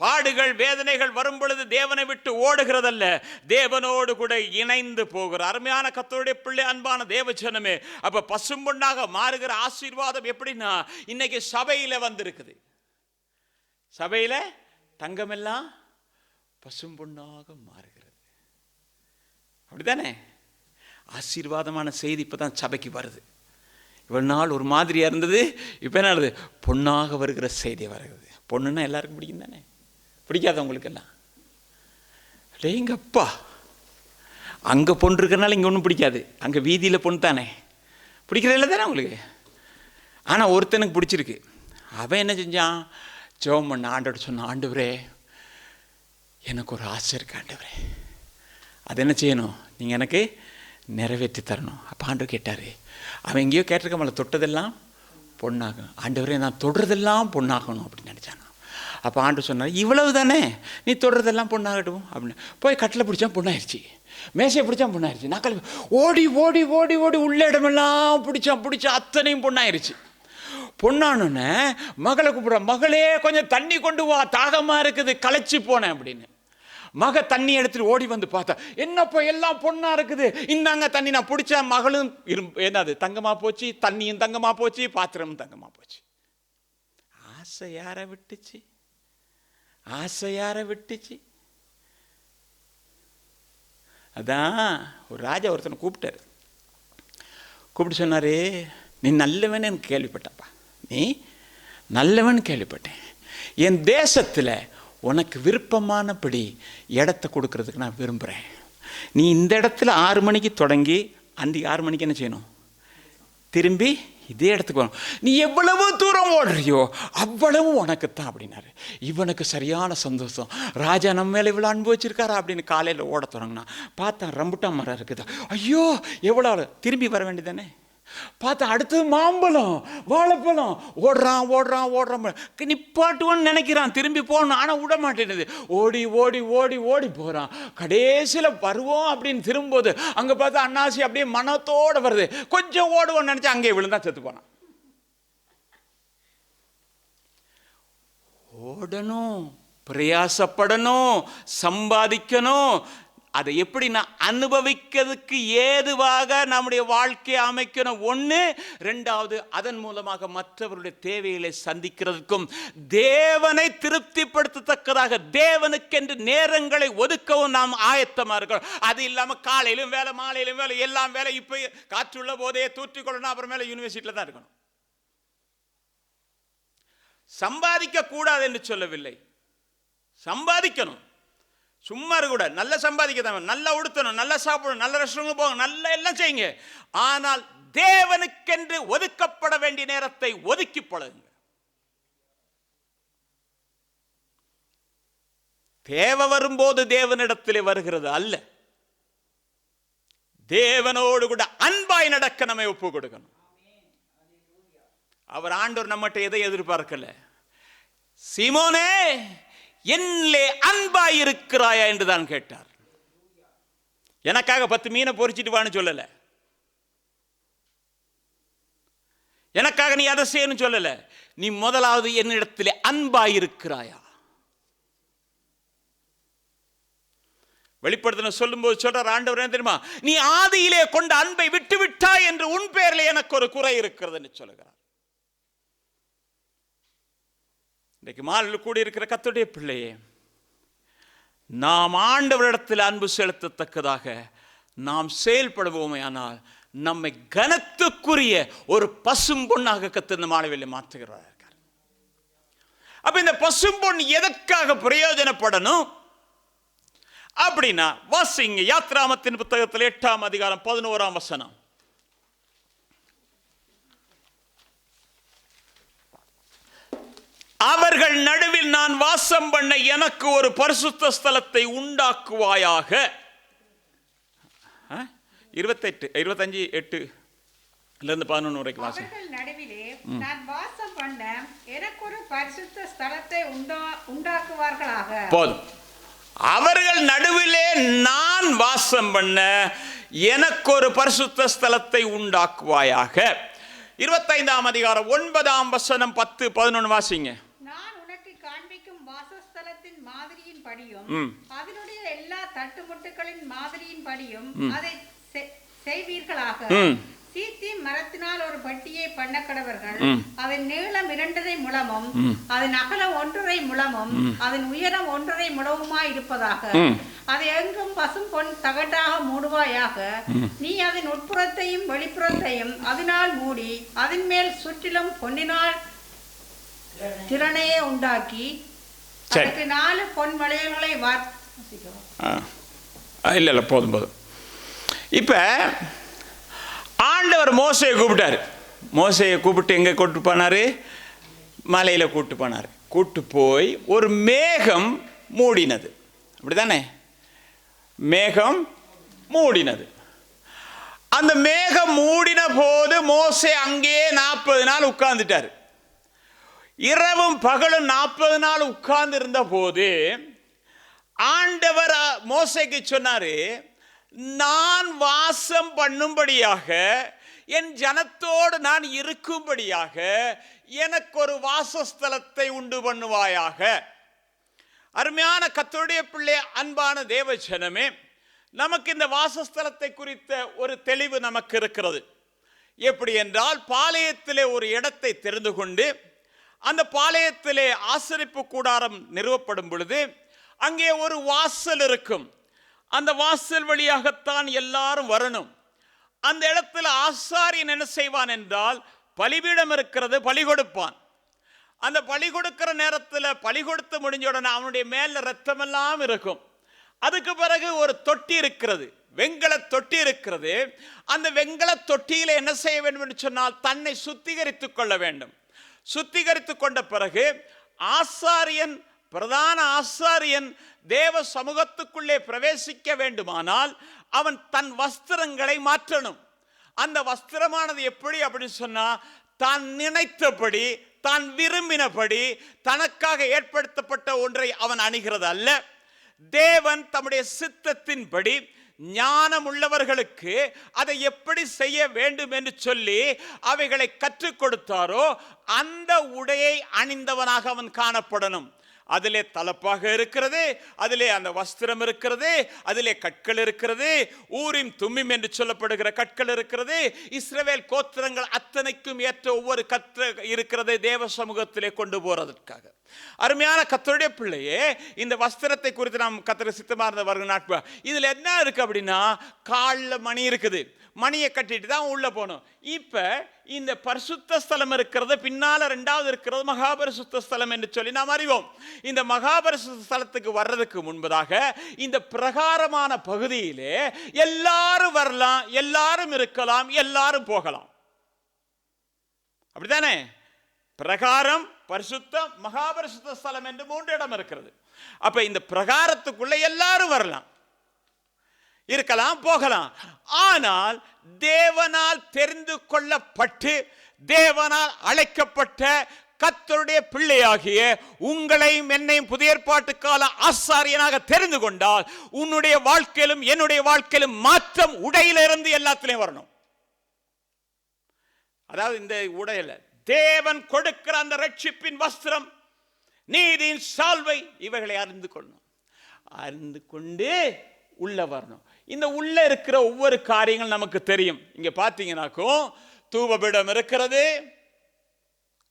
பாடுகள், வேதனைகள் வரும் பொழுது தேவனை விட்டு ஓடுகிறதல்ல, தேவனோடு கூட இணைந்து போகிற அருமையான கர்த்தருடைய பிள்ளை, அன்பான தேவ ஜனமே, அப்ப பசும்பொன்னாக மாறுகிற ஆசீர்வாதம் எப்படின்னா, இன்னைக்கு சபையில வந்திருக்குது. சபையில தங்கமெல்லாம் பசும்பொன்னாக மாறுகிறது. அப்படித்தானே? ஆசீர்வாதமான செய்தி இப்பதான் சபைக்கு வருது. இவ்வளவு நாள் ஒரு மாதிரியா இருந்தது, இப்ப என்ன ஆகுது, பொன்னாக வருகிற செய்தி வருகிறது. பொண்ணுன்னா எல்லாருக்கும் பிடிக்கும் தானே? பிடிக்காதவங்களுக்கு எல்லாம் எங்கப்பா அங்கே பொண்ணு இருக்கிறனால இங்கே ஒன்றும் பிடிக்காது. அங்கே வீதியில் பொண்ணு தானே, பிடிக்கிறதில்ல தானே உங்களுக்கு. ஆனால் ஒருத்தனுக்கு பிடிச்சிருக்கு. அவன் என்ன செஞ்சான், ஜெபம் பண்ண ஆண்டவர் சொன்ன, ஆண்டவரே எனக்கு ஒரு ஆசை இருக்கு ஆண்டவரே, அது என்ன செய்யணும், நீங்கள் எனக்கு நிறைவேற்றி தரணும். அப்போ ஆண்டவர் கேட்டார். அவன் எங்கேயோ கேட்டிருக்க மேலே தொட்டதெல்லாம் பொண்ணாகணும். ஆண்டவரே நான் தொடுறதெல்லாம் பொண்ணாகணும் அப்படின்னு நினச்சாங்க. அப்போ ஆண்டவர் சொன்னார், இவ்வளவு தானே, நீ தொடுறதெல்லாம் பொண்ணாகட்டும் அப்படின்னு. போய் கட்டில் பிடிச்சா பொண்ணாயிருச்சு, மேசையை பிடிச்சா பொண்ணாயிருச்சு, நாக்கள் ஓடி ஓடி ஓடி ஓடி உள்ள இடமெல்லாம் பிடிச்சா அத்தனையும் பொண்ணாயிருச்சு. பொண்ணானுன்னு மகளை கூப்பிட்றான், மகளே கொஞ்சம் தண்ணி கொண்டு வா, தாகமாக இருக்குது, களைச்சி போனேன் அப்படின்னு. மக தண்ணி எடுத்துட்டு ஓடி வந்து பார்த்தா, என்னப்போ எல்லாம் பொண்ணா இருக்குது, இந்தாங்க தண்ணி. நான் பிடிச்ச மகளும் என்னது தங்கமா போச்சு, தண்ணியும் தங்கமா போச்சு, பாத்திரமும் தங்கமா போச்சு. ஆசை யார விட்டுச்சு, ஆசை யார விட்டுச்சு. அதான் ஒரு ராஜா ஒருத்தனை கூப்பிட்டாரு. கூப்பிட்டு சொன்னாரு, நீ நல்லவன் எனக்கு கேள்விப்பட்டப்பா, நீ நல்லவன் கேள்விப்பட்டேன். என் தேசத்தில் உனக்கு விருப்பமானபடி இடத்த கொடுக்கறதுக்கு நான் விரும்புகிறேன். நீ இந்த இடத்துல 6 மணிக்கு தொடங்கி அந்த 6 மணிக்கு என்ன செய்யணும், திரும்பி இதே இடத்துக்கு வரணும். நீ எவ்வளவு தூரம் ஓடுறியோ அவ்வளவு உனக்குத்தான் அப்படின்னாரு. இவனுக்கு சரியான சந்தோஷம், ராஜா நம்ம மேலே இவ்வளோ அன்பு வச்சிருக்காரா அப்படின்னு. காலையில் ஓட தொடங்கினா பார்த்தா ரம்புட்டான் மரம் இருக்குது. ஐயோ எவ்வளோ, திரும்பி வர வேண்டியதானே. பார்த்தா அடுத்தது மாம்பழம், வாழைப்பழம். ஓடுறான் நிப்பாட்டுவான்னு நினைக்கிறான், திரும்பி போகணும், ஆனால் விட மாட்டேங்குது. ஓடி ஓடி ஓடி ஓடி போகிறான். கடைசியில் வருவோம் அப்படின்னு திரும்போது அங்கே பார்த்தா அண்ணாசி அப்படியே மனத்தோடு வருது. கொஞ்சம் ஓடுவோன்னு நினச்சா அங்கே விழுந்தா செத்து போனான். ஓடணும், பிரயாசப்படணும், சம்பாதிக்கணும். அதை எப்படி நான் அனுபவிக்கிறதுக்கு ஏதுவாக நம்முடைய வாழ்க்கையை அமைக்கணும். 1. 2வது, அதன் மூலமாக மற்றவருடைய தேவைகளை சந்திக்கிறதுக்கும் தேவனை திருப்திப்படுத்தத்தக்கதாக தேவனுக்கென்று நேரங்களை ஒதுக்கவும் நாம் ஆயத்தமாக இருக்கணும். அது இல்லாமல் காலையிலும் வேலை, மாலையிலும் வேலை, எல்லாம் வேலை. இப்போ காற்றுள்ள போதே தூற்றிக்கொள்ளணும், அப்புறமேல யூனிவர்சிட்டியில் தான் இருக்கணும். சம்பாதிக்க கூடாது என்று சொல்லவில்லை, சம்பாதிக்கணும். சும்மா கூட நல்ல சம்பாதிக்க, நல்லா உடுத்தணும், நல்லா சாப்பிடணும், நல்ல ரெஸ்டாரண்ட் போகணும், நல்லா எல்லாம் செய்யுங்க. ஆனால் தேவனுக்கென்று ஒதுக்கப்பட வேண்டிய நேரத்தை ஒதுக்கி பழகுங்க. தேவை வரும்போது தேவனிடத்திலே வருகிறது அல்ல, தேவனோடு கூட அன்பாய் நடக்க நம்ம ஒப்பு கொடுக்கணும். அவர் ஆண்டவர் நம்மகிட்ட எதை எதிர்பார்க்கல, சீமோனே என்னே அன்பாய் இருக்கிறாயா என்று தான் கேட்டார். எனக்காக 10 மீனை பொரிச்சிட்டு வான்னு சொல்லல, எனக்காக நீ அதை செய்யணும் சொல்லல. நீ முதலாவது என்னிடத்திலே அன்பாய் இருக்கிறாயா. வெளிப்படுத்தின சொல்லும்போது சொல்ற ஆண்டவர் என்ன தெரியுமா, நீ ஆதியிலே கொண்ட அன்பை விட்டு விட்டாய் என்று உன் பேரில் எனக்கு ஒரு குறை இருக்கிறது என்று சொல்லுகிறார். இன்றைக்கு மாலையில் கூடி இருக்கிற கர்த்தருடைய பிள்ளையே, நாம் ஆண்டவரிடத்தில் அன்பு செலுத்தத்தக்கதாக நாம் செயல்படுவோமே, ஆனால் நம்மை கனத்துக்குரிய ஒரு பசும்பொன்னாக கர்த்தர் இந்த மாலையிலே மாற்றுகிறார். அப்ப இந்த பசும்பொன் எதற்காக பிரயோஜனப்படணும் அப்படின்னா, வாசிங்க யாத்ராமத்தின் புத்தகத்தில் 8ஆம் அதிகாரம் 11ஆம் வசனம். அவர்கள் நடுவில் நான் வாசம் பண்ண எனக்கு ஒரு பரிசுத்த ஸ்தலத்தை உண்டாக்குவாயாக. 25:8 வரைக்கும் வாசி. அவர்கள் நடுவிலே நான் வாசம் பண்ண எனக்கு ஒரு பரிசுத்த ஸ்தலத்தை உண்டாக்குவார்களாக. போதும். அவர்கள் நடுவிலே நான் வாசம் பண்ண எனக்கு ஒரு பரிசுத்த ஸ்தலத்தை உண்டாக்குவாயாக. 25ஆம் அதிகாரம் 9ஆம் வசனம் 10, 11 வாசிங்க. நான் உனக்கு காண்பிக்கும் வாசஸ்தலத்தின் மாதிரியின் படியும் அதனுடைய எல்லா தட்டுமுட்டுகளின் மாதிரியின் படியும் அதை செய்வீர்களாக. சீத்தி மரத்தினால் ஒரு பட்டியை பண்ண கடவர்கள். அதன் நீளம் 2.5 முழமும் அதன் அகலம் 1.5 முழமும் அதன் உயரம் 1.5 முழமுமாய் இருப்பதாக. அதை எங்கும் பசும் பொன் தகட்டாக மூடுவாயாக. நீ அதன் உட்புறத்தையும் வெளிப்புறத்தையும் அதனால் மூடி அதன் மேல் சுற்றிலும் பொன்னினால் திறனையே உண்டாக்கி அதற்கு 4 பொன் வளையல்களை இல்ல போதும் போதும். இப்ப ஆண்டவர் மோசையை கூப்பிட்டாரு. மோசையை கூப்பிட்டு எங்கே கூப்பிட்டு போனார்? மலையில் கூப்பிட்டு போனார். கூப்பிட்டு போய் ஒரு மேகம் மூடினது, அப்படி தானே? மேகம் மூடினது. அந்த மேகம் மூடின போது மோசே அங்கே 40 நாள் உட்கார்ந்துட்டார். இரவும் பகலும் 40 நாள் உட்கார்ந்து இருந்த போது ஆண்டவர் மோசேக்கு சொன்னாரு, நான் வாசம் பண்ணும்படியாக, என் ஜனத்தோடு நான் இருக்கும்படியாக எனக்கு ஒரு வாசஸ்தலத்தை உண்டு பண்ணுவாயாக. அருமையான கர்த்தருடைய பிள்ளை, அன்பான தேவ ஜனமே, நமக்கு இந்த வாசஸ்தலத்தை குறித்த ஒரு தெளிவு நமக்கு இருக்கிறது. எப்படி என்றால், பாளையத்திலே ஒரு இடத்தை தெரிந்து கொண்டு அந்த பாளையத்திலே ஆசரிப்பு கூடாரம் நிறுவப்படும் பொழுது அங்கே ஒரு வாசல் இருக்கும். அந்த வாசல் வழியாகத்தான் எல்லாரும் வரணும். அந்த இடத்துல ஆசாரியன் என்ன செய்வான் என்றால், பலிபீடம் இருக்கிறது, பலி கொடுப்பான். அந்த பலி கொடுக்கிற நேரத்தில் பலி கொடுத்து முடிஞ்ச உடனே அவனுடைய மேல ரத்தமெல்லாம் இருக்கும். அதுக்கு பிறகு ஒரு தொட்டி இருக்கிறது, வெண்கல தொட்டி இருக்கிறது. அந்த வெண்கல தொட்டியில என்ன செய்ய வேண்டும் என்று சொன்னால், தன்னை சுத்திகரித்துக் கொள்ள வேண்டும். சுத்திகரித்துக் கொண்ட பிறகு ஆசாரியன், பிரதான ஆசாரியன் தேவ சமூகத்துக்குள்ளே பிரவேசிக்க வேண்டுமானால் அவன் தன் வஸ்திரங்களை மாற்றணும். அந்த வஸ்திரமானது எப்படி அப்படின்னு சொன்னா, தான் நினைத்தபடி, தான் விரும்பினபடி, தனக்காக ஏற்படுத்தப்பட்ட ஒன்றை அவன் அணிகிறது அல்ல. தேவன் தம்முடைய சித்தத்தின்படி ஞானம் உள்ளவர்களுக்கு அதை எப்படி செய்ய வேண்டும் என்று சொல்லி அவைகளை கற்றுக் கொடுத்தாரோ அந்த உடையை அணிந்தவனாக அவன் காணப்படணும். அதிலே தலப்பாக இருக்கிறது, அதிலே அந்த வஸ்திரம் இருக்கிறது, அதிலே கற்கள் இருக்கிறது, ஊரிம் தும்மிம் என்று சொல்லப்படுகிற கற்கள் இருக்கிறது. இஸ்ரவேல் கோத்திரங்கள் அத்தனைக்கும் ஏற்ற ஒவ்வொரு கற்று இருக்கிறது தேவ சமூகத்திலே கொண்டு போறதற்காக. அருமையான கர்த்தருடைய பிள்ளையே, இந்த வஸ்திரத்தை குறித்து நாம் கர்த்தர் சித்தமா இருந்த வருகிற நாட்கள் இதுல என்ன இருக்கு அப்படின்னா, காலில் மணி இருக்குது, மணியை கட்டிட்டு தான் உள்ள போகணும். இப்ப இந்த பரிசுத்த ஸ்தலம் இருக்கிறது, பின்னால 2வது இருக்கிறது மகாபரிசுத்த ஸ்தலம் என்று சொல்லி நாம் அறிவோம். இந்த மகாபரிசுத்த ஸ்தலத்துக்கு வர்றதுக்கு முன்பதாக இந்த பிரகாரமான பகுதியிலே எல்லாரும் வரலாம், எல்லாரும் இருக்கலாம், எல்லாரும் போகலாம். அப்படித்தானே? பிரகாரம், பரிசுத்தம், மகாபரிசுத்த ஸ்தலம் என்று 3 இடம் இருக்கிறது. அப்ப இந்த பிரகாரத்துக்குள்ள எல்லாரும் வரலாம், இருக்கலாம், போகலாம். ஆனால் தேவனால் தெரிந்து கொள்ளப்பட்டு தேவனால் அழைக்கப்பட்ட கர்த்தருடைய பிள்ளையாகிய உங்களையும் என்னையும் புதிய ஏற்பாட்டு கால ஆசாரியனாக தெரிந்து கொண்டால் உன்னுடைய வாழ்க்கையிலும் என்னுடைய வாழ்க்கையிலும் மாற்றம் உடையிலிருந்து எல்லாத்திலையும் வரணும். அதாவது இந்த உடையில தேவன் கொடுக்கிற அந்த ரட்சிப்பின் வஸ்திரம், நீதியின் சால்வை, இவைகளை அறிந்து கொள்ளணும். அறிந்து கொண்டு உள்ள வரணும். இந்த உள்ள இருக்கிற ஒவ்வொரு காரியங்கள் நமக்கு தெரியும். இங்க பாத்தீங்கன்னாக்கும் தூபபீடம் இருக்கிறது,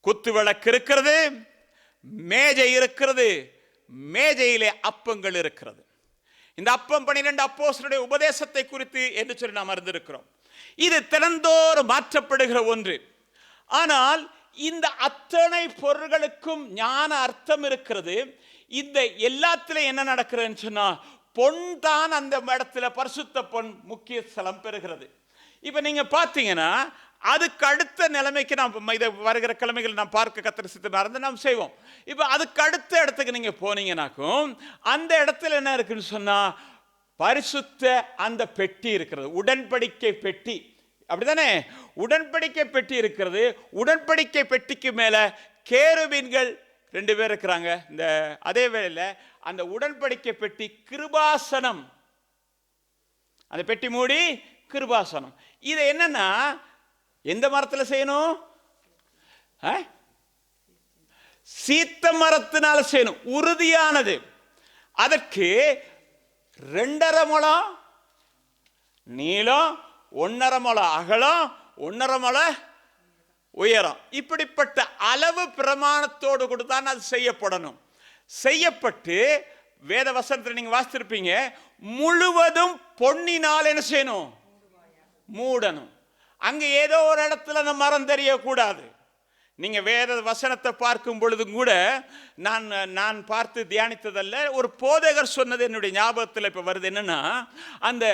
குத்து விளக்கு இருக்கிறது, மேஜை இருக்கிறது, மேஜையிலே அப்பங்கள் இருக்கிறது. இந்த அப்பம் 12 அப்போஸ்தலருடைய உபதேசத்தை குறித்து என்று சொல்லி நாம் அறிந்திருக்கிறோம். இது தினந்தோறும் மாற்றப்படுகிற ஒன்று. ஆனால் இந்த அத்தனை பொருள்களுக்கும் ஞான அர்த்தம் இருக்கிறது. இந்த எல்லாத்திலும் என்ன நடக்கிறதுன்னு சொன்னா, பொன் தான் அந்த இடத்துல பரிசுத்த பொன் முக்கிய ஸ்தலம் பெறுகிறது. இப்ப நீங்க பாத்தீங்கன்னா அதுக்கு அடுத்த நிலைமைக்கு நாம் இதை வருகிற கிழமைகள் நாம் பார்க்க கர்த்தர் சித்தமா இருந்து நாம் செய்வோம். இப்ப அதுக்கு அடுத்த இடத்துக்கு நீங்க போனீங்கன்னாக்கும் அந்த இடத்துல என்ன இருக்குன்னு சொன்னா, பரிசுத்த அந்த பெட்டி இருக்கிறது, உடன்படிக்கை பெட்டி. அப்படித்தானே? உடன்படிக்கை பெட்டி இருக்கிறது. உடன்படிக்கை பெட்டிக்கு மேல கேருபீன்கள் 2 பேர் இருக்கிறாங்க. இந்த அதே வேளையில அந்த உடன்படிக்கை பெட்டி கிருபாசனம், அந்த பெட்டி மூடி கிருபாசனம். இது என்னன்னா, எந்த மரத்துல செய்யணும்? சீத்த மரத்தினால செய்யணும், உறுதியானது. அதற்கு 2.5 முழம் நீளம், 1.5 முழம் அகலம், 1.5 முழம் உயரம். இப்படிப்பட்ட அளவு பிரமாணத்தோடு கொடுத்தான் அது செய்யப்படணும். செய்யப்பட்டு வேத வசனத்தில் நீங்க வாசித்திருப்பீங்க, முழுவதும் பொன்னினால் என்ன செய்யணும்? மூடணும். அங்க ஏதோ ஒரு இடத்துல அந்த மரம் தெரியக்கூடாது. நீங்க வேத வசனத்தை பார்க்கும் பொழுதும் கூட நான் பார்த்து தியானித்ததல்ல, ஒரு போதகர் சொன்னது என்னுடைய ஞாபகத்தில் இப்ப வருது. என்னன்னா, அந்த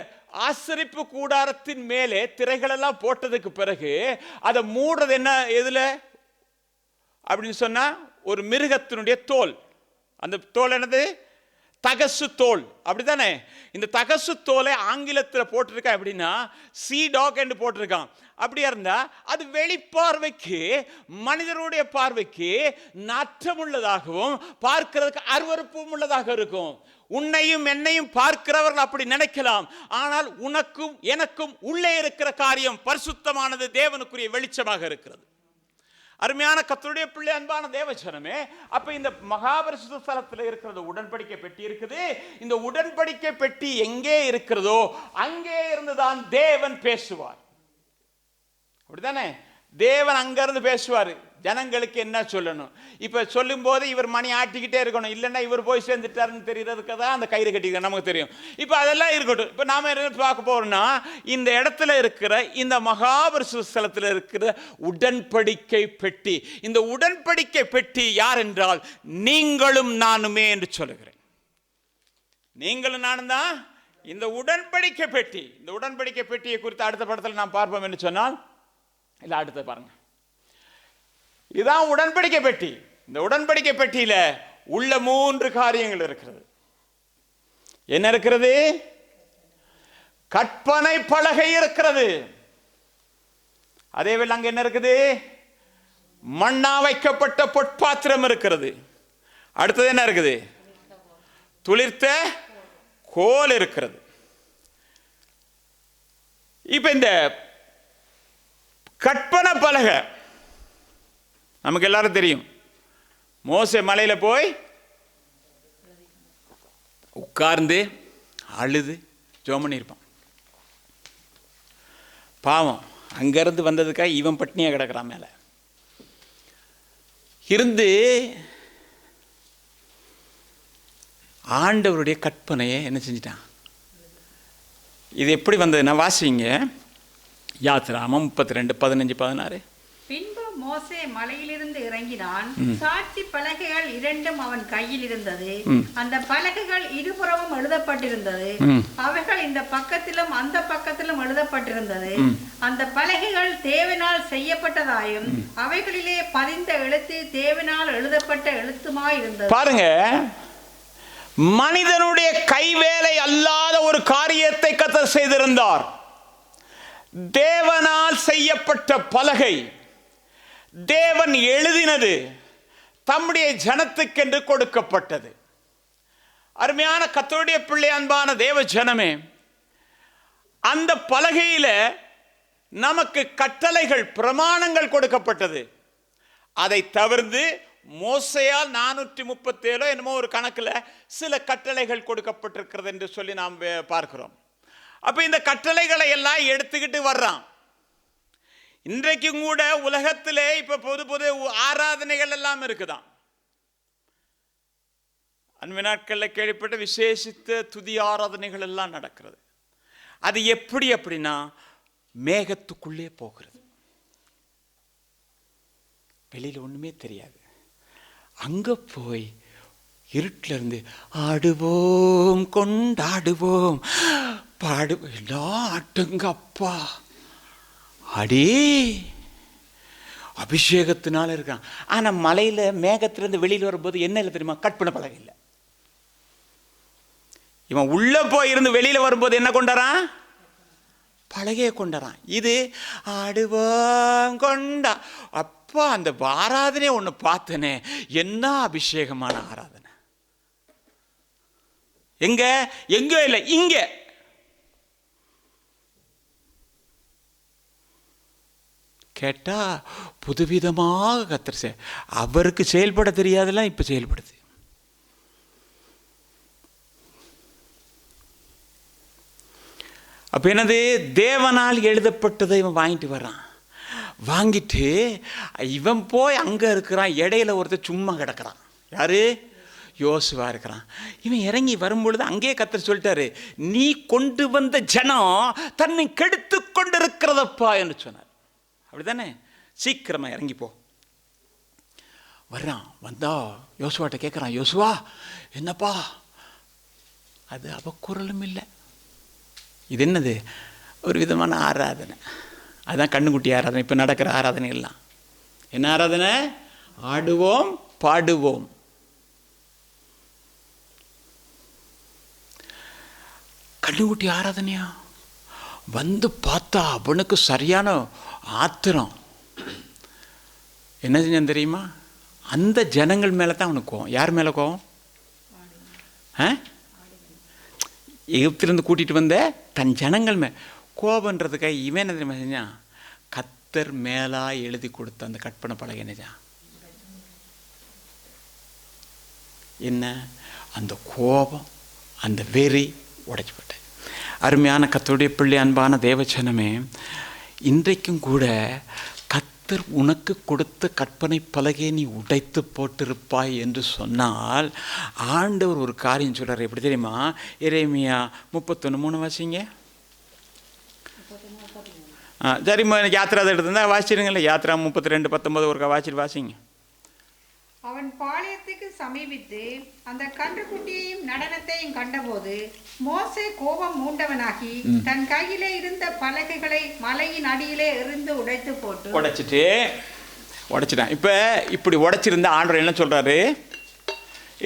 ஆசரிப்பு கூடாரத்தின் மேலே திரைகள் எல்லாம் போட்டதுக்கு பிறகு அதை மூடுறது என்ன, எதுல அப்படின்னு சொன்னா, ஒரு மிருகத்தினுடைய தோல். அந்த தோல் என்னது? தகசு தோல், அப்படித்தானே? இந்த தகசு தோலை ஆங்கிலத்தில் போட்டிருக்கா எப்படின்னா சீ டாக் என்று போட்டிருக்கான். அப்படியா இருந்தா அது வெளிப்பார்வைக்கு, மனிதனுடைய பார்வைக்கு நாற்றமுள்ளதாகவும் பார்க்கிறதுக்கு அருவருப்பும் உள்ளதாக இருக்கும். உன்னையும் என்னையும் பார்க்கிறவர்கள் அப்படி நினைக்கலாம். ஆனால் உனக்கும் எனக்கும் உள்ளே இருக்கிற காரியம் பரிசுத்தமானது, தேவனுக்குரிய வெளிச்சமாக இருக்கிறது. அருமையான கர்த்தருடைய பிள்ளை, அன்பான தேவஜனமே, அப்ப இந்த மகாபரிசுத்த ஸ்தலத்தில் இருக்கிறது உடன்படிக்கை பெட்டி இருக்குது. இந்த உடன்படிக்கை பெட்டி எங்கே இருக்கிறதோ அங்கே இருந்துதான் தேவன் பேசுவார். அப்படித்தானே? தேவன் அங்க இருந்து பேசுவார். ஜனங்களுக்கு என்ன சொல்லணும்? இப்ப சொல்லும் போது இவர் மணி ஆட்டிக்கிட்டே இருக்கணும், இல்லைன்னா இவர் போய் சேர்ந்துட்டாருன்னு தெரியறதுக்கு தான் அந்த கயிறு கட்டிக்க நமக்கு தெரியும். இப்ப அதெல்லாம் இருக்கட்டும். இப்ப நாம பார்க்க போறோம்னா இந்த இடத்துல இருக்கிற இந்த மகாபரிசுத்த ஸ்தலத்தில் இருக்கிற உடன்படிக்கை பெட்டி. இந்த உடன்படிக்கை பெட்டி யார் என்றால் நீங்களும் நானுமே என்று சொல்லுகிறேன். நீங்களும் நானும் தான் இந்த உடன்படிக்கை பெட்டி. இந்த உடன்படிக்கை பெட்டியை குறித்து அடுத்த படத்தில் நாம் பார்ப்போம் என்று சொன்னால், இல்ல அடுத்த பாருங்க, இதுதான் உடன்படிக்கை பெட்டி. இந்த உடன்படிக்கை பெட்டியில உள்ள 3 காரியங்கள் இருக்கிறது. என்ன இருக்கிறது? கற்பனை பலகை இருக்கிறது. அதேவேளை அங்க என்ன இருக்குது? மண்ணா வைக்கப்பட்ட பொற்பாத்திரம் இருக்கிறது. அடுத்தது என்ன இருக்குது? துளிர்த்த கோல் இருக்கிறது. இப்ப இந்த கற்பனை பலகை நமக்கு எல்லாரும் தெரியும். மோசே மலையில போய் உட்கார்ந்து அழுது ஜெபம் பண்ணியிருப்பான். பாவம், அங்கிருந்து வந்ததுக்காக இவன் பட்னியா கிடக்கிறான். மேல இருந்து ஆண்டவருடைய கற்பனையை என்ன செஞ்சிட்டான்? இது எப்படி வந்ததுன்னா வாசிங்க, யாத்திராமம் 32:15-16. பின்பு மோசே மலையிலிருந்து இறங்கினான். சாட்சி பலகைகள் 2 அவன் கையில் இருந்தது. அந்த பலகைகள் இருபுறமும் எழுதப்பட்டிருந்தது. அவைகள் இந்த பக்கத்திலும் அந்த பக்கத்திலும் எழுதப்பட்டிருந்தது. அந்த பலகைகள் தேவனால் செய்யப்பட்டதாயும் அவைகளிலே பதிந்த எழுத்து தேவனால் எழுதப்பட்ட எழுத்துமாய் இருந்தது. பாருங்க, மனிதனுடைய கைவேலை அல்லாத ஒரு காரியத்தை கர்த்தர் செய்திருந்தார். தேவனால் செய்யப்பட்ட பலகை, தேவன் எழுதினது, தம்முடைய ஜனத்துக்கென்று கொடுக்கப்பட்டது. அருமையான கர்த்தருடைய பிள்ளை, அன்பான தேவ ஜனமே, அந்த பலகையில நமக்கு கட்டளைகள், பிரமாணங்கள் கொடுக்கப்பட்டது. அதை தவிர்த்து மோசேயால் 437 என்னமோ ஒரு கணக்குல சில கட்டளைகள் கொடுக்கப்பட்டிருக்கிறது என்று சொல்லி நாம் பார்க்கிறோம். அப்ப இந்த கட்டளைகளை எல்லாம் எடுத்துக்கிட்டு வர்றான். இன்றைக்கும் கூட உலகத்திலே இப்ப புது புது ஆராதனைகள் எல்லாம் இருக்குதான். அன்பின் நாட்களில் கேள்விப்பட்ட விசேஷித்த துதி ஆராதனைகள் எல்லாம் நடக்கிறது. அது எப்படி அப்படின்னா மேகத்துக்குள்ளே போகிறது. வெளியில ஒண்ணுமே தெரியாது. அங்க போய் இருட்டில இருந்து ஆடுவோம், கொண்டாடுவோம், பாடுவோம், எல்லாம் ஆட்டுங்க அப்பா, அடே அபிஷேகத்தினால இருக்கான். ஆனா மலையில மேகத்திலிருந்து வெளியில் வரும்போது என்ன இல்லை தெரியுமா? கற்பனை பலகை இல்லை. இவன் உள்ள போய் இருந்து வெளியில வரும்போது என்ன கொண்டாரான்? பலகையை கொண்டாரான். இது ஆடுவோம் கொண்டா அப்பா. அந்த ஆராதனை ஒண்ணு பார்த்தனே, என்ன அபிஷேகமான ஆராதனை. எங்க எங்க இல்லை, இங்க. கேட்டா புதுவிதமாக கர்த்தர் அவருக்கு செயல்பட தெரியாதெல்லாம் இப்ப செயல்படுது. அப்ப என்னது? தேவனால் எழுதப்பட்டதை இவன் வாங்கிட்டு வர்றான். வாங்கிட்டு இவன் போய் அங்க இருக்கிறான். இடையில ஒருத்தர் சும்மா கிடக்கிறான். யாரு? யோசுவா இருக்கிறான். இவன் இறங்கி வரும்பொழுது அங்கே கர்த்தர் சொல்லிட்டாரு, நீ கொண்டு வந்த ஜனம் தன்னை கெடுத்து கொண்டிருக்கிறதப்பா என்று சொன்னார். அப்படித்தானே? சீக்கிரமா இறங்கி போ. வர்றான். வந்தா யோசுவாட்ட கேட்குறான், யோசுவா என்னப்பா? அது அவ குரலும் இல்லை. இது என்னது? ஒரு விதமான ஆராதனை. அதுதான் கண்ணுக்குட்டி ஆராதனை. இப்போ நடக்கிற ஆராதனை எல்லாம் என்ன ஆராதனை? ஆடுவோம் பாடுவோம். கண்ணுக்குட்டி ஆராதனையா வந்து பார்த்தா அவனுக்கு சரியான ஆத்திரம். என்ன செஞ்சான் தெரியுமா? அந்த ஜனங்கள் மேலே தான் அவனுக்கு கோவம். யார் மேலே கோவம்? எகிப்திலிருந்து கூட்டிகிட்டு வந்த தன் ஜனங்கள் கோபன்றதுக்காக இவன் என்ன தெரியுமா செஞ்சான்? கர்த்தர் மேலா எழுதி கொடுத்த அந்த கற்பனை பலகை என்னதான் என்ன? அந்த கோபம், அந்த வெறி உடைக்கப்பட்ட. அருமையான கர்த்தருடைய பிள்ளை, அன்பான தேவச்சனமே, இன்றைக்கும் கூட கர்த்தர் உனக்கு கொடுத்த கற்பனை பலகையை நீ உடைத்து போட்டிருப்பாய் என்று சொன்னால் ஆண்டவர் ஒரு காரியம் சொல்கிறார். எப்படி தெரியுமா? எரேமியா 31:3 வாசிங்க. சரிம்மா, யாத்திரா அதை எடுத்துருந்தா வாசிடுங்களே. யாத்திரா 32:19 ஒரு வாசிட்டு வாசிங்க. அவன் பாளையத்துக்கு சமீபித்து அந்த கன்றுக்குட்டியையும் நடனத்தையும் கண்டபோது மோசே கோபம் மூண்டவனாகி தன் கையிலே இருந்த பலகைகளை மலையின் அடியிலே எறிந்து உடைத்து போட்டு உடைச்சிட்டான். இப்போ இப்படி உடைச்சிருந்த ஆண்டவர் என்ன சொல்றாரு?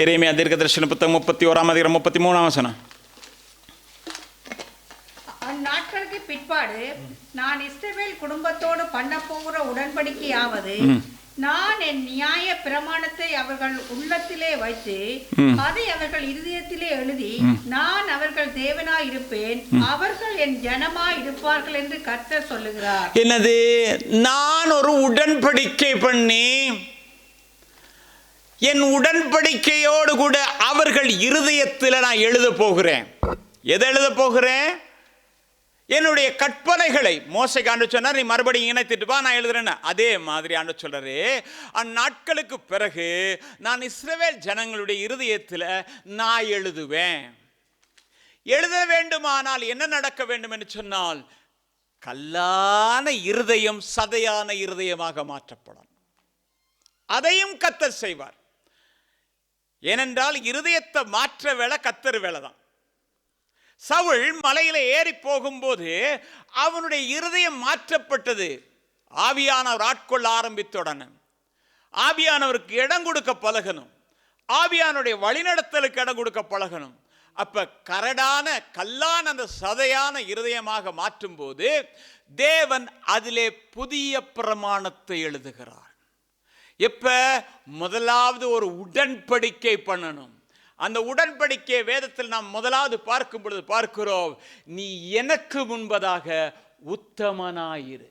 எரேமியா தீர்க்கதரிசன புத்தகம் 31:33 அந்நாட்களுக்கு பிற்பாடு நான் இஸ்ரவேல் குடும்பத்தோடு பண்ண போகிற உடன்படிக்கையாவது, நான் என் நியாய பிரமாணத்தை அவர்கள் உள்ளத்திலே வைத்து அதை அவர்கள் இருதயத்திலே எழுதி நான் அவர்கள் தேவனாய் இருப்பேன், அவர்கள் என் ஜனமாய் இருப்பார்கள் என்று கர்த்தர் சொல்லுகிறார். என்னது? நான் ஒரு உடன்படிக்கை பண்ணி என் உடன்படிக்கையோடு கூட அவர்கள் இருதயத்தில் நான் எழுத போகிறேன். எதை எழுத போகிறேன்? என்னுடைய கற்பனைகளை. மோசைக்கு ஆண்டவர் சொன்னார், நீ மறுபடியும் இணைத்துட்டு வா, நான் எழுதுறேன்னு. அதே மாதிரி ஆண்டவர் சொல்றாரு, அந்நாட்களுக்கு பிறகு நான் இஸ்ரவேல் ஜனங்களுடைய இருதயத்தில் நான் எழுதுவேன். எழுத வேண்டுமானால் என்ன நடக்க வேண்டும் என்று சொன்னால், கல்லான இருதயம் சதையான இருதயமாக மாற்றப்படும். அதையும் கர்த்தர் செய்வார். ஏனென்றால் இருதயத்தை மாற்ற வேலை கர்த்தர் வேலை தான். சவுல் மலையில ஏறி போகும்போது அவனுடைய இருதயம் மாற்றப்பட்டது. ஆவியானவர் ஆட்கொள்ள ஆரம்பித்தவுடனே ஆவியானவருக்கு இடம் கொடுக்க பழகணும். ஆவியானுடைய வழிநடத்தலுக்கு இடம் கொடுக்க பழகணும். அப்ப கரடான கல்லான அந்த சதையான இருதயமாக மாற்றும் போது தேவன் அதிலே புதிய பிரமாணத்தை எழுதுகிறார். எப்ப? முதலாவது ஒரு உடன்படிக்கை பண்ணணும். அந்த உடன்படிக்கை வேதத்தில் நாம் முதலாவது பார்க்கும் பொழுது பார்க்கிறோம், நீ எனக்கு முன்பதாக உத்தமனாயிரு.